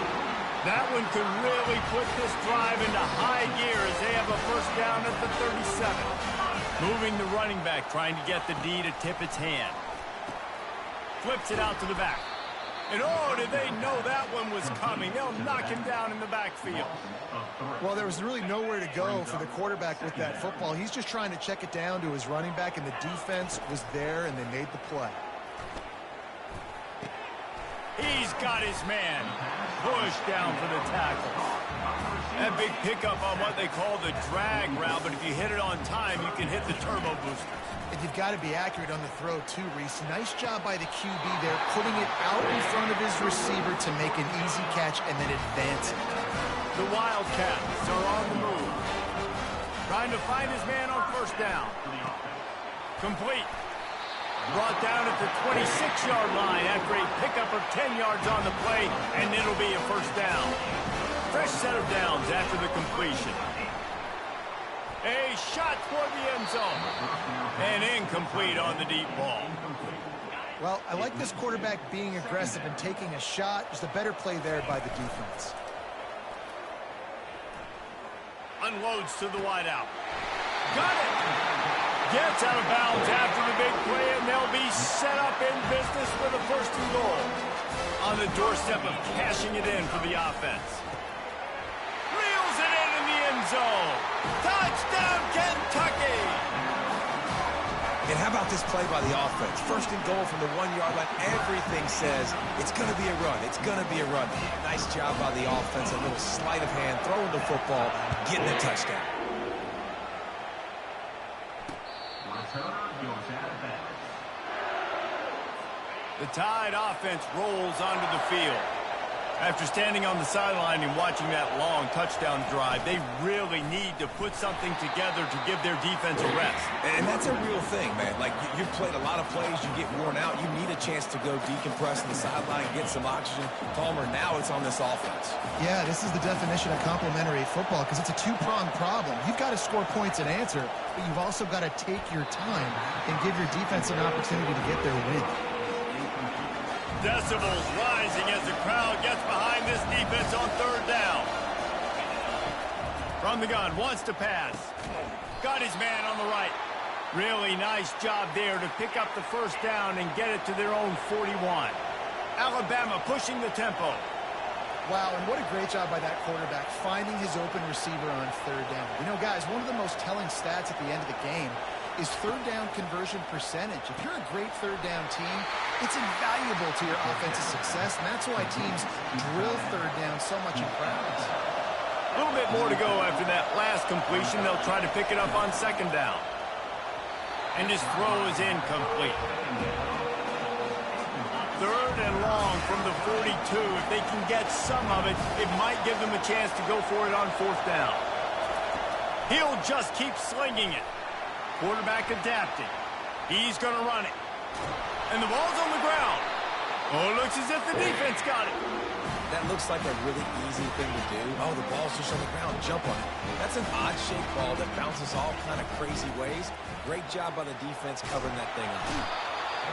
That one could really put this drive into high gear as they have a 1st down at the 37. Moving the running back, trying to get the D to tip its hand. Flips it out to the back. And oh, did they know that one was coming? They'll knock him down in the backfield. Well, there was really nowhere to go for the quarterback with that football. He's just trying to check it down to his running back, and the defense was there, and they made the play. He's got his man. Push down for the tackle. That big pickup on what they call the drag route, but if you hit it on time, you can hit the turbo boosters. And you've got to be accurate on the throw, too, Reese. Nice job by the QB there, putting it out in front of his receiver to make an easy catch and then advance it. The Wildcats are on the move. Trying to find his man on 1st down. Complete. Brought down at the 26-yard line after a pickup of 10 yards on the play, and it'll be a 1st down. Fresh set of downs after the completion. A shot toward the end zone. And incomplete on the deep ball. Well, I like this quarterback being aggressive and taking a shot. Just a better play there by the defense. Unloads to the wideout. Got it! Gets out of bounds after the big play, and they'll be set up in business for the 1st and goal. On the doorstep of cashing it in for the offense. Reels it in the end zone. Touchdown, Kentucky! And how about this play by the offense? 1st and goal from the 1-yard line. Everything says it's going to be a run. It's going to be a run. Nice job by the offense. A little sleight of hand, throwing the football, getting a touchdown. The Tide offense rolls onto the field. After standing on the sideline and watching that long touchdown drive, they really need to put something together to give their defense a rest. And that's a real thing, man. Like, you've played a lot of plays, you get worn out, you need a chance to go decompress on the sideline, get some oxygen. Palmer, now it's on this offense. Yeah, this is the definition of complementary football because it's a two-pronged problem. You've got to score points and answer, but you've also got to take your time and give your defense an opportunity to get their win. Decibels rising as the crowd gets behind this defense on third down. From the gun, wants to pass. Got his man on the right. Really nice job there to pick up the first down and get it to their own 41. Alabama pushing the tempo. Wow, and what a great job by that quarterback finding his open receiver on third down. You know, guys, one of the most telling stats at the end of the game is third down conversion percentage. If you're a great third down team, it's invaluable to your offensive success, and that's why teams drill third down so much in practice. A little bit more to go after that last completion. They'll try to pick it up on second down. And his throw is incomplete. Third and long from the 42. If they can get some of it, it might give them a chance to go for it on fourth down. He'll just keep slinging it. Quarterback adapting. He's going to run it. And the ball's on the ground. Oh, it looks as if the defense got it. That looks like a really easy thing to do. Oh, the ball's just on the ground. Jump on it. That's an odd-shaped ball that bounces all kind of crazy ways. Great job by the defense covering that thing up.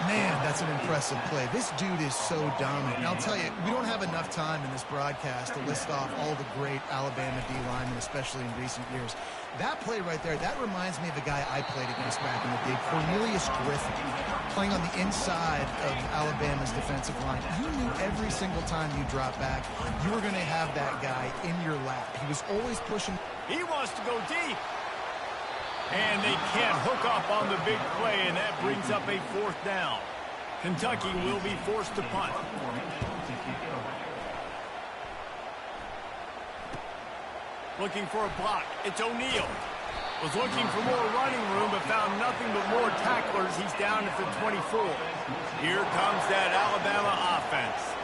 Man, that's an impressive play. This dude is so dominant. And I'll tell you, we don't have enough time in this broadcast to list off all the great Alabama D-linemen, especially in recent years. That play right there, that reminds me of a guy I played against back in the day, Cornelius Griffin, playing on the inside of Alabama's defensive line. You knew every single time you drop back, you were going to have that guy in your lap. He was always pushing. He wants to go deep. And they can't hook up on the big play, and that brings up a fourth down. Kentucky will be forced to punt. Looking for a block. It's O'Neal. Was looking for more running room, but found nothing but more tacklers. He's down at the 24. Here comes that Alabama offense.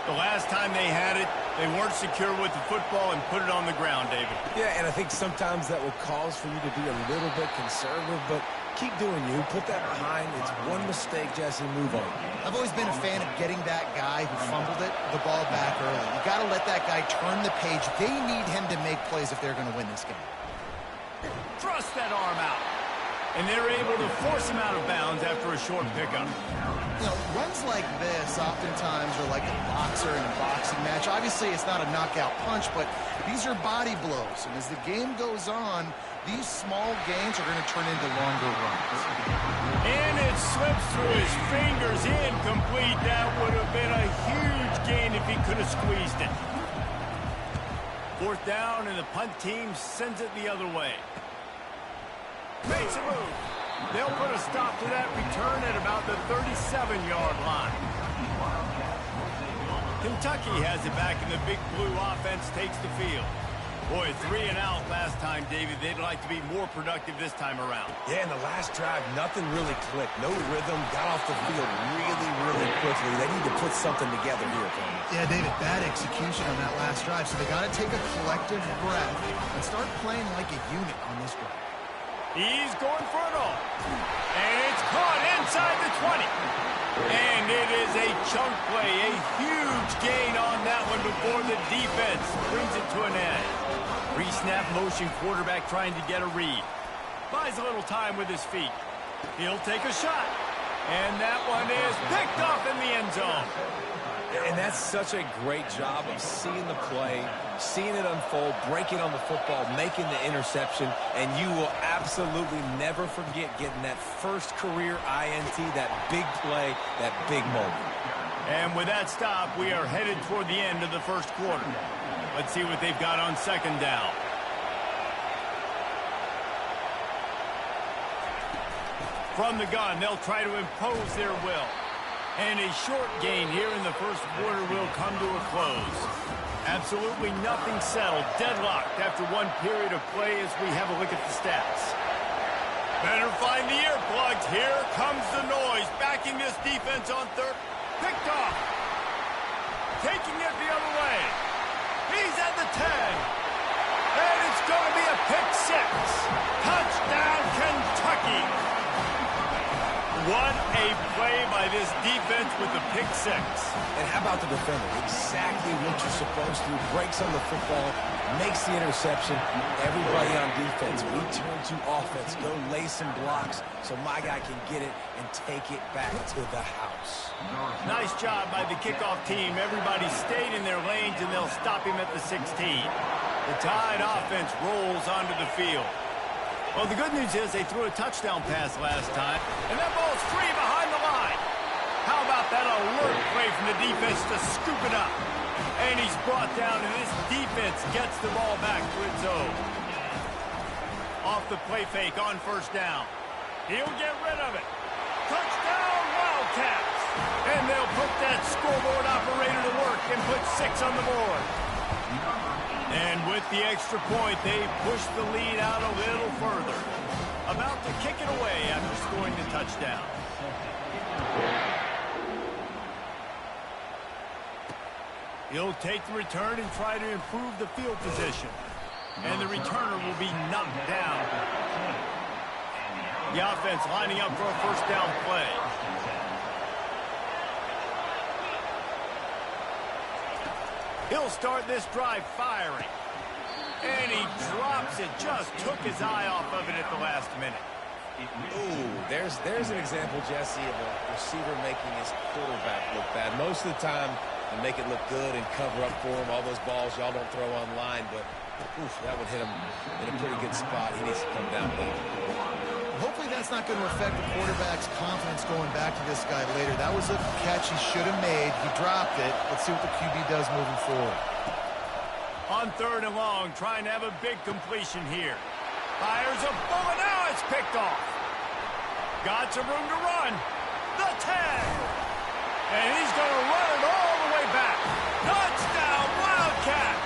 The last time they had it, they weren't secure with the football and put it on the ground, David. Yeah, and I think sometimes that will cause for you to be a little bit conservative, but keep doing you. Put that behind. It's one mistake, Jesse. Move on. I've always been a fan of getting that guy who fumbled it, the ball back early. You got to let that guy turn the page. They need him to make plays if they're going to win this game. Thrust that arm out. And they're able to force him out of bounds after a short pickup. You know, runs like this oftentimes are like a boxer in a boxing match. Obviously, it's not a knockout punch, but these are body blows. And as the game goes on, these small gains are going to turn into longer runs. And it slips through his fingers, incomplete. That would have been a huge gain if he could have squeezed it. Fourth down, and the punt team sends it the other way. Makes a move. They'll put a stop to that return at about the 37-yard line. Kentucky has it back, and the big blue offense takes the field. Boy, 3 and out last time, David. They'd like to be more productive this time around. Yeah, in the last drive, nothing really clicked. No rhythm. Got off the field really quickly. They need to put something together here, Tony. Yeah, David, bad execution on that last drive, so they got to take a collective breath and start playing like a unit on this drive. He's going for it all. And it's caught inside the 20. And it is a chunk play, a huge gain on that one before the defense brings it to an end. Pre-snap motion quarterback trying to get a read. Buys a little time with his feet. He'll take a shot. And that one is picked off in the end zone. And that's such a great job of seeing the play, seeing it unfold, breaking on the football, making the interception, and you will absolutely never forget getting that first career INT, that big play, that big moment. And with that stop, we are headed toward the end of the first quarter. Let's see what they've got on second down. From the gun, they'll try to impose their will. And a short gain here in the first quarter will come to a close. Absolutely nothing settled. Deadlocked after one period of play as we have a look at the stats. Better find the earplugs. Here comes the noise. Backing this defense on third. Picked off. Taking it the other way. He's at the 10. And it's going to be a pick six. Touchdown, Kentucky. What a play by this defense with the pick six. And how about the defender? Exactly what you're supposed to. Breaks on the football, makes the interception. Everybody on defense, we turn to offense. Go lay some blocks so my guy can get it and take it back to the house. Nice job by the kickoff team. Everybody stayed in their lanes, and they'll stop him at the 16. The Tide offense rolls onto the field. Well, the good news is they threw a touchdown pass last time, and that ball's free behind the line. How about that alert play from the defense to scoop it up? And he's brought down, and this defense gets the ball back to its own. Off the play fake on first down. He'll get rid of it. Touchdown, Wildcats! And they'll put that scoreboard operator to work and put 6 on the board. And with the extra point, they push the lead out a little further. About to kick it away after scoring the touchdown. He'll take the return and try to improve the field position. And the returner will be knocked down. The offense lining up for a first down play. He'll start this drive firing. And he drops it. Just took his eye off of it at the last minute. Ooh, there's an example, Jesse, of a receiver making his quarterback look bad. Most of the time, they make it look good and cover up for him. All those balls y'all don't throw online, but oof, that would hit him in a pretty good spot. He needs to come down later. Hopefully that's not going to affect the quarterback's confidence going back to this guy later. That was a catch he should have made. He dropped it. Let's see what the QB does moving forward. On 3rd and long, trying to have a big completion here. Fires a bullet. Now it's picked off. Got some room to run. The 10. And he's going to run it all the way back. Touchdown, Wildcats.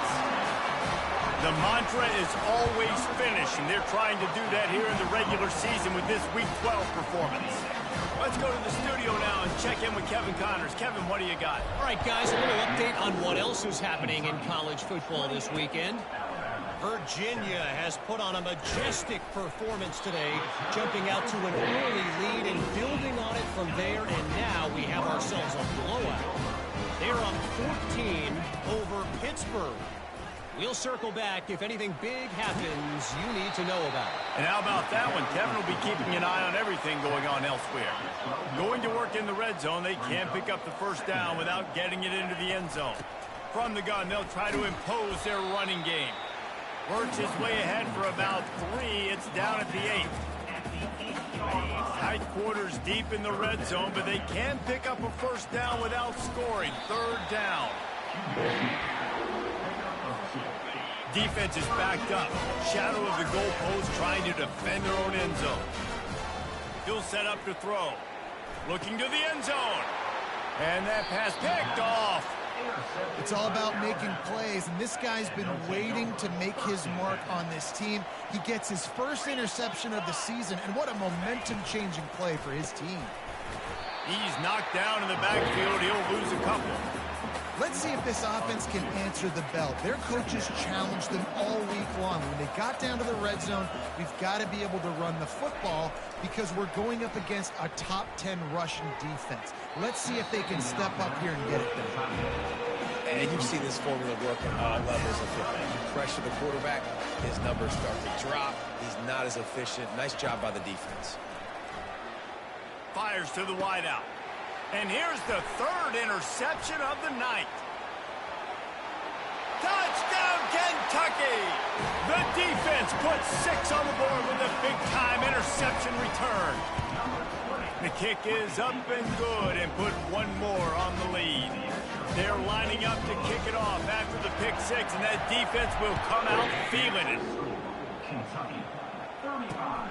The mantra is always finish, and they're trying to do that here in the regular season with this Week 12 performance. Let's go to the studio now and check in with Kevin Connors. Kevin, what do you got? All right, guys, a little update on what else is happening in college football this weekend. Virginia has put on a majestic performance today, jumping out to an early lead and building on it from there, and now we have ourselves a blowout. They're up 14 over Pittsburgh. We'll circle back. If anything big happens, you need to know about it. And how about that one? Kevin will be keeping an eye on everything going on elsewhere. Going to work in the red zone, they can't pick up the first down without getting it into the end zone. From the gun, they'll try to impose their running game. Works his way ahead for about 3. It's down at the 8. Tight quarters deep in the red zone, but they can pick up a first down without scoring. 3rd down. Defense is backed up. Shadow of the goalpost trying to defend their own end zone. He'll set up to throw. Looking to the end zone. And that pass picked off. It's all about making plays, and this guy's been waiting to make his mark on this team. He gets his first interception of the season, and what a momentum-changing play for his team. He's knocked down in the backfield. He'll lose a couple. Let's see if this offense can answer the bell. Their coaches challenged them all week long. When they got down to the red zone, we've got to be able to run the football because we're going up against a top 10 rushing defense. Let's see if they can step up here and get it done. And you see this formula work at all levels of football. You pressure the quarterback, his numbers start to drop. He's not as efficient. Nice job by the defense. Fires to the wideout. And here's the 3rd interception of the night. Touchdown, Kentucky! The defense puts 6 on the board with a big-time interception return. The kick is up and good and put 1 more on the lead. They're lining up to kick it off after the pick 6, and that defense will come out feeling it. Kentucky, 35.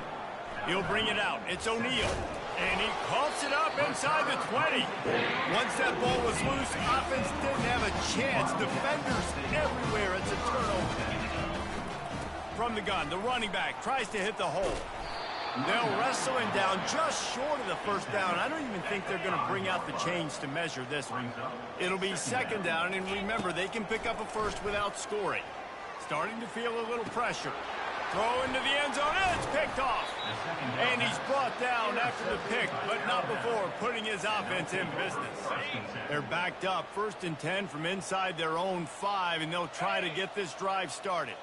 He'll bring it out. It's O'Neal. And he coughs it up inside the 20. Once that ball was loose, offense didn't have a chance. Defenders everywhere. It's a turnover. From the gun, the running back tries to hit the hole. They'll wrestle him down just short of the first down. I don't even think they're going to bring out the chains to measure this one. It'll be second down, and remember, they can pick up a first without scoring. Starting to feel a little pressure. Throw into the end zone, and it's picked off. And he's brought down after the pick, but not before putting his offense in business. They're backed up, 1st and 10 from inside their own 5, and they'll try to get this drive started.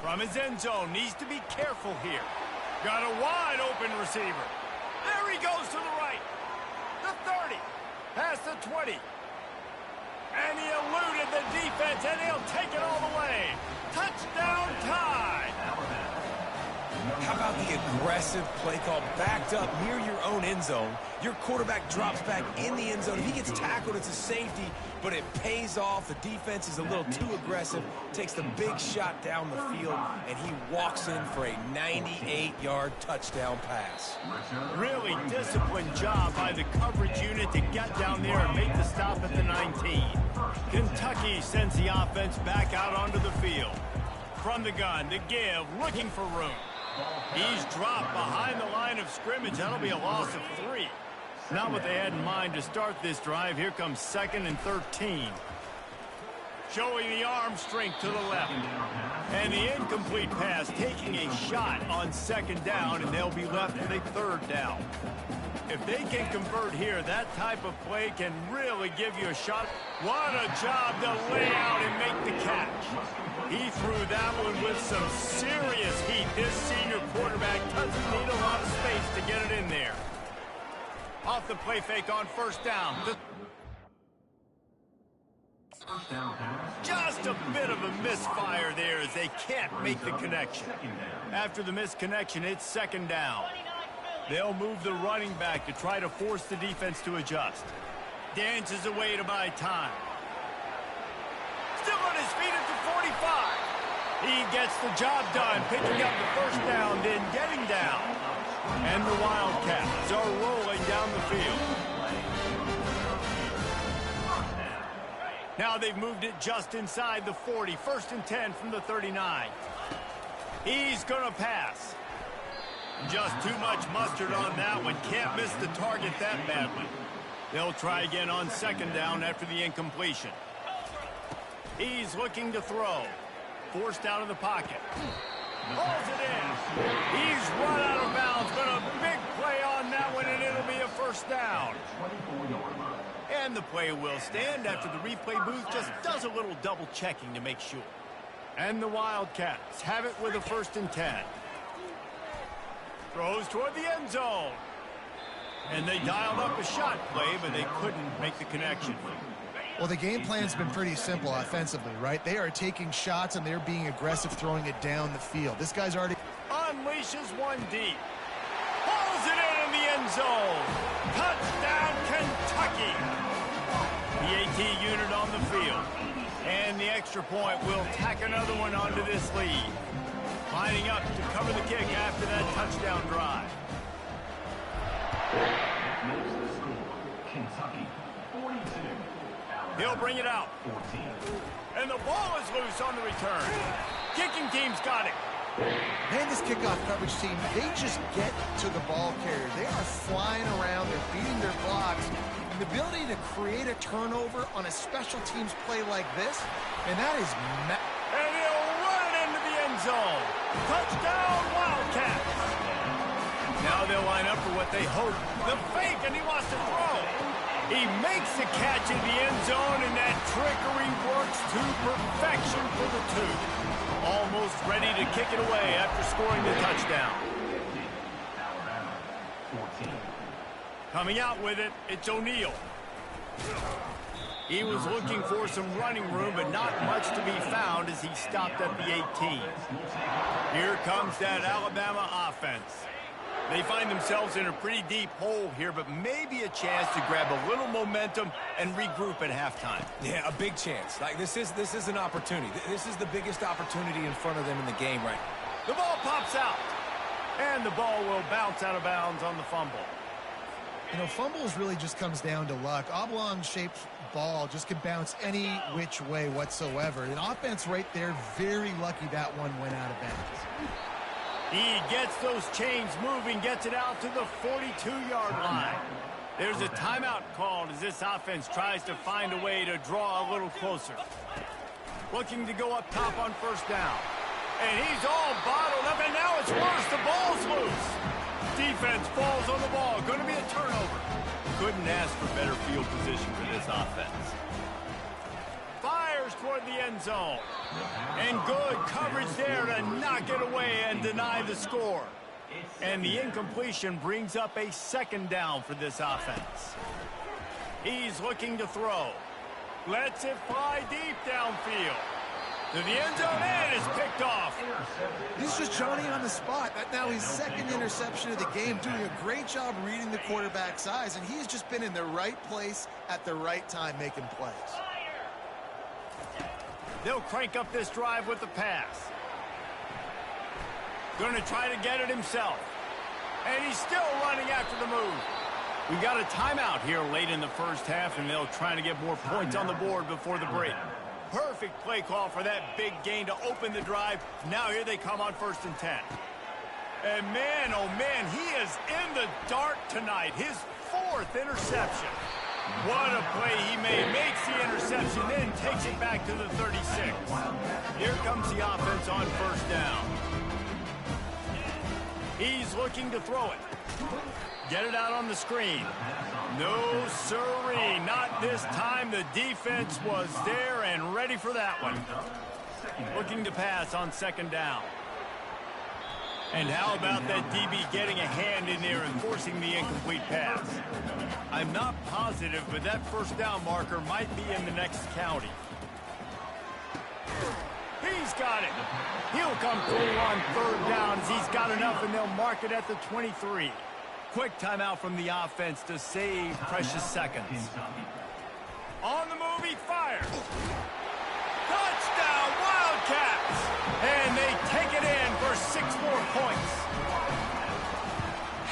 From his end zone, needs to be careful here. Got a wide open receiver. There he goes to the right. The 30. Past the 20. And he eluded the defense, and he'll take it all the way. Touchdown tie. How about the aggressive play call backed up near your own end zone? Your quarterback drops back in the end zone. If he gets tackled, it's a safety, but it pays off. The defense is a little too aggressive, takes the big shot down the field, and he walks in for a 98-yard touchdown pass. Really disciplined job by the coverage unit to get down there and make the stop at the 19. Kentucky sends the offense back out onto the field. From the gun, to give, looking for room. He's dropped behind the line of scrimmage. That'll be a loss of 3. Not what they had in mind to start this drive. Here comes 2nd and 13. Showing the arm strength to the left. And the incomplete pass taking a shot on 2nd down, and they'll be left with a 3rd down. If they can convert here, that type of play can really give you a shot. What a job to lay out and make the catch. He threw that one with some serious heat. This senior quarterback doesn't need a lot of space to get it in there. Off the play fake on 1st down. Just a bit of a misfire there as they can't make the connection. After the misconnection, it's 2nd down. They'll move the running back to try to force the defense to adjust. Dances away to buy time. Still on his feet at the 45. He gets the job done, picking up the 1st down, then getting down. And the Wildcats are rolling down the field. Now they've moved it just inside the 40. 1st and 10 from the 39. He's going to pass. Just too much mustard on that one. Can't miss the target that badly. They'll try again on 2nd down after the incompletion. He's looking to throw. Forced out of the pocket. Pulls it in. He's run out of bounds, but a big play on that one, and it'll be a 1st down. And the play will stand after the replay booth just does a little double checking to make sure. And the Wildcats have it with a 1st and 10. Throws toward the end zone. And they dialed up a shot play, but they couldn't make the connection. Well, the game plan's been pretty simple offensively, right? They are taking shots, and they're being aggressive, throwing it down the field. This guy's already... Unleashes one deep. Pulls it in the end zone. Touchdown, Kentucky. The AT unit on the field. And the extra point will tack another one onto this lead. Lining up to cover the kick after that touchdown drive. Makes the score. Kentucky 42. He'll bring it out. 14. And the ball is loose on the return. Kicking team's got it. Man, this kickoff coverage team, they just get to the ball carrier. They are flying around. They're beating their blocks. And the ability to create a turnover on a special teams play like this, and that is... And he'll run it into the end zone. Touchdown, Wildcats. Now they'll line up for what they hope. The fake, and he wants to throw. He makes the catch in the end zone, and that trickery works to perfection for the 2. Almost ready to kick it away after scoring the touchdown. Alabama 14. Coming out with it, it's O'Neal. He was looking for some running room, but not much to be found as he stopped at the 18. Here comes that Alabama offense. They find themselves in a pretty deep hole here, but maybe a chance to grab a little momentum and regroup at halftime. Yeah, a big chance. Like this is an opportunity. This is the biggest opportunity in front of them in the game right now. The ball pops out, and the ball will bounce out of bounds on the fumble. You know, fumbles really just comes down to luck. Oblong-shaped ball just can bounce any which way whatsoever. An offense right there, very lucky that one went out of bounds. He gets those chains moving, gets it out to the 42-yard line. There's a timeout called as this offense tries to find a way to draw a little closer. Looking to go up top on first down. And he's all bottled up, and now it's worse. The ball's loose. Defense falls on the ball. Going to be a turnover. Couldn't ask for better field position for this offense. Fires toward the end zone. And good coverage there to knock it away and deny the score. And the incompletion brings up a second down for this offense. He's looking to throw. Lets it fly deep downfield. To the end zone, and is picked off. He's just Johnny on the spot. That now his second interception of the game, doing a great job reading the quarterback's eyes, and he's just been in the right place at the right time making plays. They'll crank up this drive with the pass. Going to try to get it himself. And he's still running after the move. We got a timeout here late in the first half, and they'll try to get more points on the board before the break. Perfect play call for that big gain to open the drive. Now here they come on 1st and 10. And man, oh man, he is in the dark tonight. His 4th interception. What a play he made. Makes the interception, then takes it back to the 36. Here comes the offense on 1st down. He's looking to throw it. Get it out on the screen. No, sirree. Not this time. The defense was there and ready for that one. Looking to pass on 2nd down. And how about that DB getting a hand in there and forcing the incomplete pass? I'm not positive, but that 1st down marker might be in the next county. He's got it. He'll come through on 3rd down as he's got enough, and they'll mark it at the 23. Quick timeout from the offense to save precious seconds. On the move, he fires. Touchdown, Wildcats! And they take it in for 6 more points.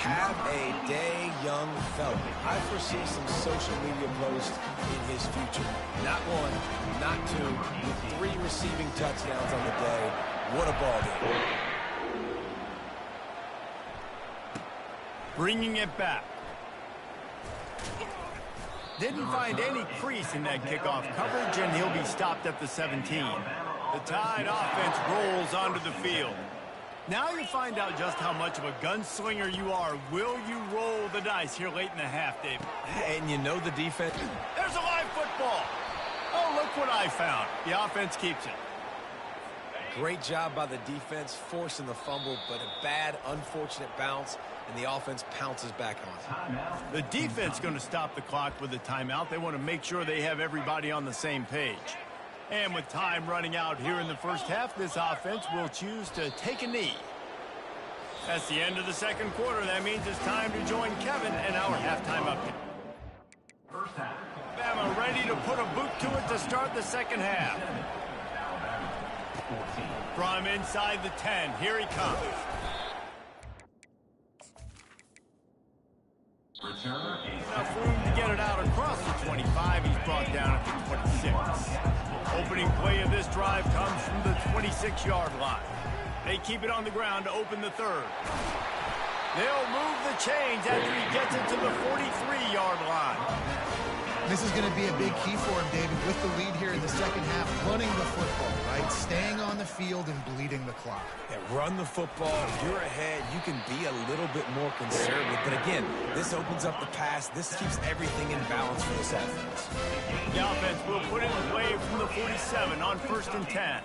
Have a day, young fella. I foresee some social media posts in his future. Not 1, not 2, with 3 receiving touchdowns on the day. What a ball game. Bringing it back. Didn't find any crease in that kickoff coverage, and he'll be stopped at the 17. The Tide offense rolls onto the field. Now you find out just how much of a gunslinger you are. Will you roll the dice here late in the half, David? And you know the defense. There's a live football. Oh, look what I found. The offense keeps it. Great job by the defense forcing the fumble, but a bad, unfortunate bounce, and the offense pounces back on it. The defense going to stop the clock with a timeout. They want to make sure they have everybody on the same page. And with time running out here in the first half, this offense will choose to take a knee. That's the end of the 2nd quarter. That means it's time to join Kevin and our halftime update. First half. Bama ready to put a boot to it to start the 2nd half. From inside the 10, here he comes. Enough room to get it out across the 25. He's brought down at the 26. Opening play of this drive comes from the 26-yard line. They keep it on the ground to open the 3rd. They'll move the chains after he gets it to the 43-yard line. This is going to be a big key for him, David, with the lead here in the 2nd half, running the football, right? Staying on the field and bleeding the clock. Yeah, run the football. If you're ahead, you can be a little bit more conservative. But again, this opens up the pass. This keeps everything in balance for this offense. The offense will put it in play from the 47 on 1st and 10.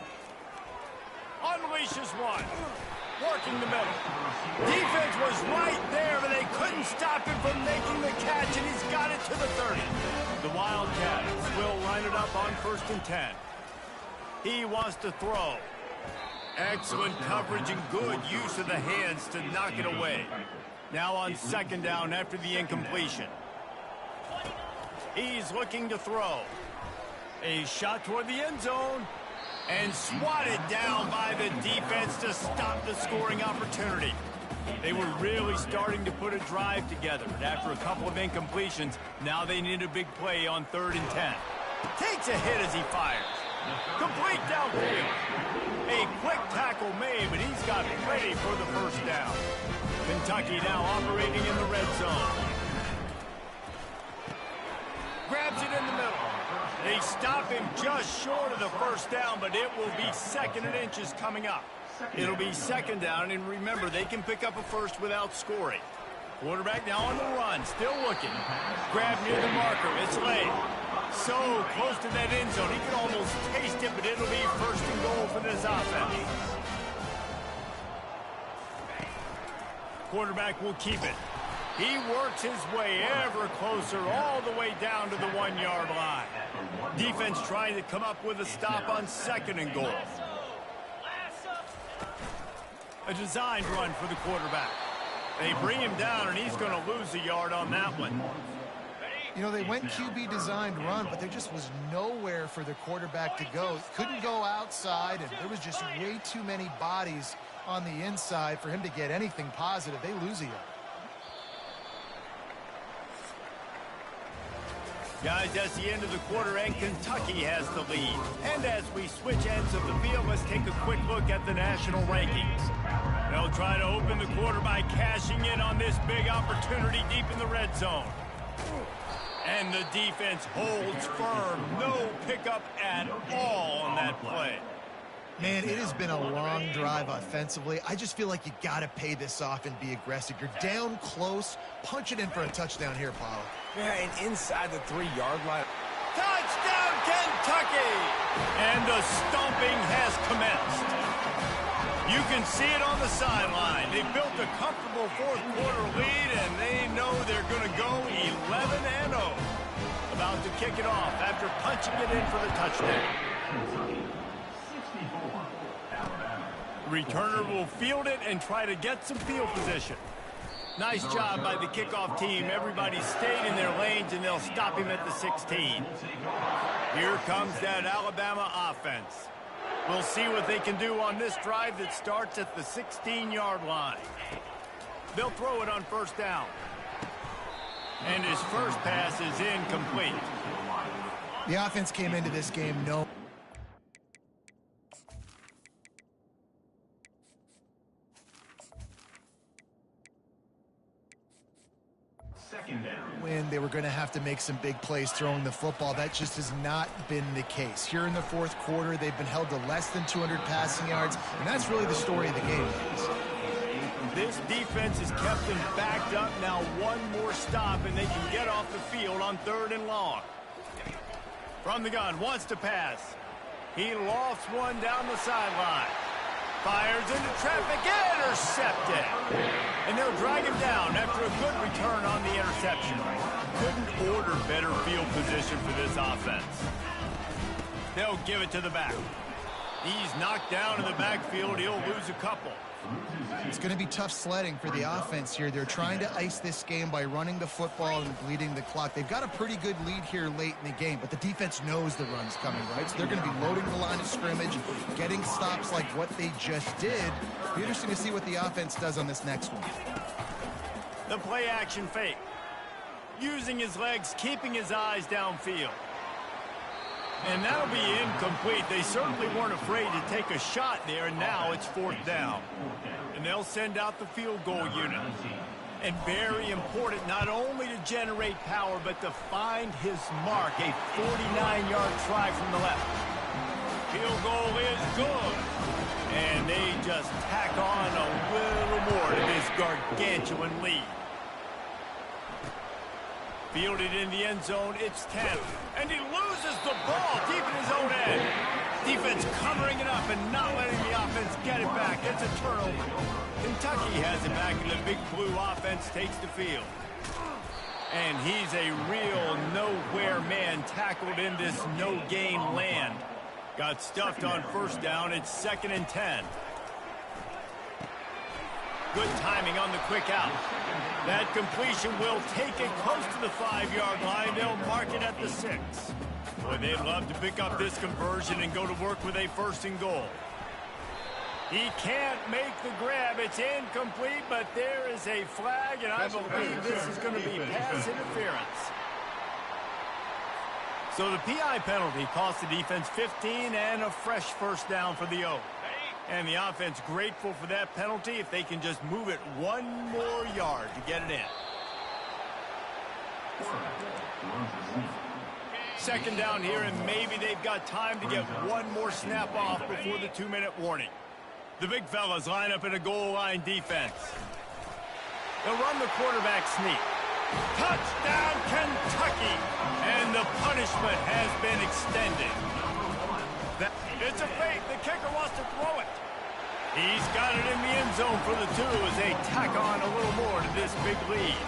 Unleashes one. Working the middle. Defense was right there, but they couldn't stop him from making the catch, and he's got it to the 30. The Wildcats will line it up on 1st and 10. He wants to throw. Excellent coverage and good use of the hands to knock it away. Now on 2nd down after the incompletion. He's looking to throw. A shot toward the end zone. And swatted down by the defense to stop the scoring opportunity. They were really starting to put a drive together, but after a couple of incompletions, now they need a big play on 3rd and 10. Takes a hit as he fires. Complete downfield. A quick tackle made, but he's got ready for the first down. Kentucky now operating in the red zone. Grabs it in the middle. They stop him just short of the first down, but it will be 2nd and inches coming up. It'll be 2nd down, and remember, they can pick up a first without scoring. Quarterback now on the run, still looking. Grab near the marker, it's late. So close to that end zone, he can almost taste it, but it'll be 1st and goal for this offense. Quarterback will keep it. He works his way ever closer all the way down to the 1-yard line. Defense trying to come up with a stop on 2nd and goal. A designed run for the quarterback. They bring him down, and he's going to lose a yard on that one. You know, they went QB designed run, but there just was nowhere for the quarterback to go. Couldn't go outside, and there was just way too many bodies on the inside for him to get anything positive. They lose a yard. Guys, that's the end of the quarter, and Kentucky has the lead. And as we switch ends of the field, let's take a quick look at the national rankings. They'll try to open the quarter by cashing in on this big opportunity deep in the red zone. And the defense holds firm. No pickup at all on that play. Man, it has been a long drive offensively. I just feel like you got to pay this off and be aggressive. You're down close. Punch it in for a touchdown here, Paulo. Yeah, and inside the 3-yard line. Touchdown, Kentucky! And the stomping has commenced. You can see it on the sideline. They built a comfortable 4th-quarter lead, and they know they're going to go 11-0. About to kick it off after punching it in for the touchdown. Returner will field it and try to get some field position. Nice job by the kickoff team. Everybody stayed in their lanes, and they'll stop him at the 16. Here comes that Alabama offense. We'll see what they can do on this drive that starts at the 16-yard line. They'll throw it on 1st down. And his first pass is incomplete. The offense came into this game no. When they were going to have to make some big plays throwing the football. That just has not been the case. Here in the 4th quarter, they've been held to less than 200 passing yards, and that's really the story of the game. This defense has kept them backed up. Now one more stop, and they can get off the field on 3rd and long. From the gun, wants to pass. He lofts one down the sideline. Fires into traffic, intercepted. And they'll drag him down after a good return on the interception. Couldn't order better field position for this offense. They'll give it to the back. He's knocked down in the backfield. He'll lose a couple. It's going to be tough sledding for the offense here. They're trying to ice this game by running the football and bleeding the clock. They've got a pretty good lead here late in the game, but the defense knows the run's coming, right? So they're going to be loading the line of scrimmage, getting stops like what they just did. It'll be interesting to see what the offense does on this next one. The play action fake. Using his legs, keeping his eyes downfield. And that'll be incomplete. They certainly weren't afraid to take a shot there, and now it's 4th down. And they'll send out the field goal unit. And very important, not only to generate power, but to find his mark. A 49-yard try from the left. Field goal is good. And they just tack on a little more to this gargantuan lead. Fielded in the end zone, it's 10. And he loses the ball deep in his own end. Defense covering it up and not letting the offense get it back. It's a turnover. Kentucky has it back, and the big blue offense takes the field. And he's a real nowhere man tackled in this no-gain land. Got stuffed on 1st down. It's 2nd and 10. Good timing on the quick out. That completion will take it close to the 5-yard line. They'll mark it at the 6. Boy, they'd love to pick up this conversion and go to work with a 1st and goal. He can't make the grab. It's incomplete, but there is a flag, and I believe this is going to be pass interference. So the PI penalty cost the defense 15 and a fresh first down for the O. And the offense grateful for that penalty if they can just move it one more yard to get it in. Second down here, and maybe they've got time to get one more snap off before the 2-minute warning. The big fellas line up in a goal line defense. They'll run the quarterback sneak. Touchdown, Kentucky! And the punishment has been extended. It's a fake. The kicker wants to throw it. He's got it in the end zone for the 2 as they tack on a little more to this big lead.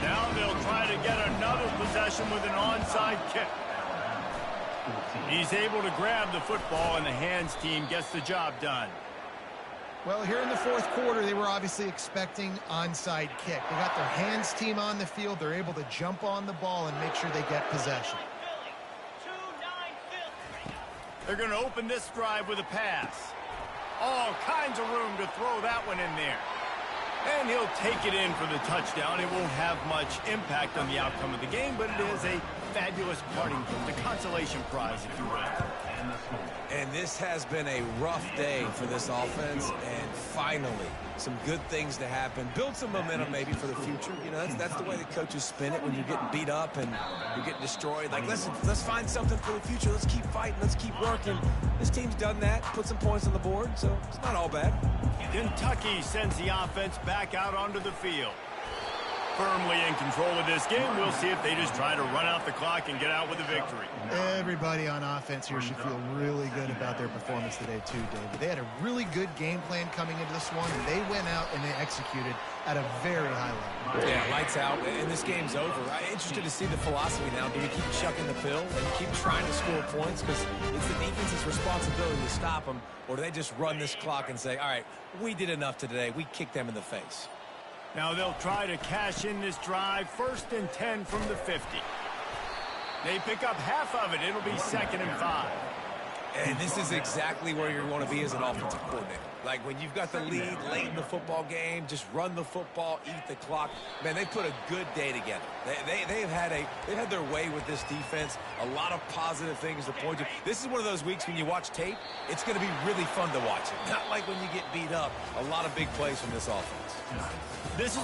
Now they'll try to get another possession with an onside kick. He's able to grab the football, and the hands team gets the job done. Well, here in the fourth quarter, they were obviously expecting onside kick. They got their hands team on the field. They're able to jump on the ball and make sure they get possession. They're going to open this drive with a pass. All kinds of room to throw that one in there. And he'll take it in for the touchdown. It won't have much impact on the outcome of the game, but it is a fabulous parting gift, a consolation prize, if you will. And this has been a rough day for this offense, and finally, some good things to happen. Build some momentum maybe for the future. You know, that's the way the coaches spin it when you're getting beat up and you're getting destroyed. Like, listen, let's find something for the future. Let's keep fighting. Let's keep working. This team's done that, put some points on the board, so it's not all bad. Kentucky sends the offense back out onto the field. Firmly in control of this game. We'll see if they just try to run out the clock and get out with a victory. Everybody on offense here should feel really good about their performance today too, David. They had a really good game plan coming into this one, and they went out and they executed at a very high level. Yeah, lights out, and this game's over. I'm interested to see the philosophy now. Do we keep chucking the pill and keep trying to score points because it's the defense's responsibility to stop them, or do they just run this clock and say, all right, we did enough today. We kicked them in the face. Now they'll try to cash in this drive. 1st and 10 from the 50. They pick up half of it. It'll be 2nd and 5. And this is exactly where you want to be as an offensive coordinator. Like when you've got the lead late in the football game, just run the football, eat the clock. Man, they put a good day together. They've had their way with this defense. A lot of positive things to point to. This is one of those weeks when you watch tape, it's going to be really fun to watch it. Not like when you get beat up. A lot of big plays from this offense. This is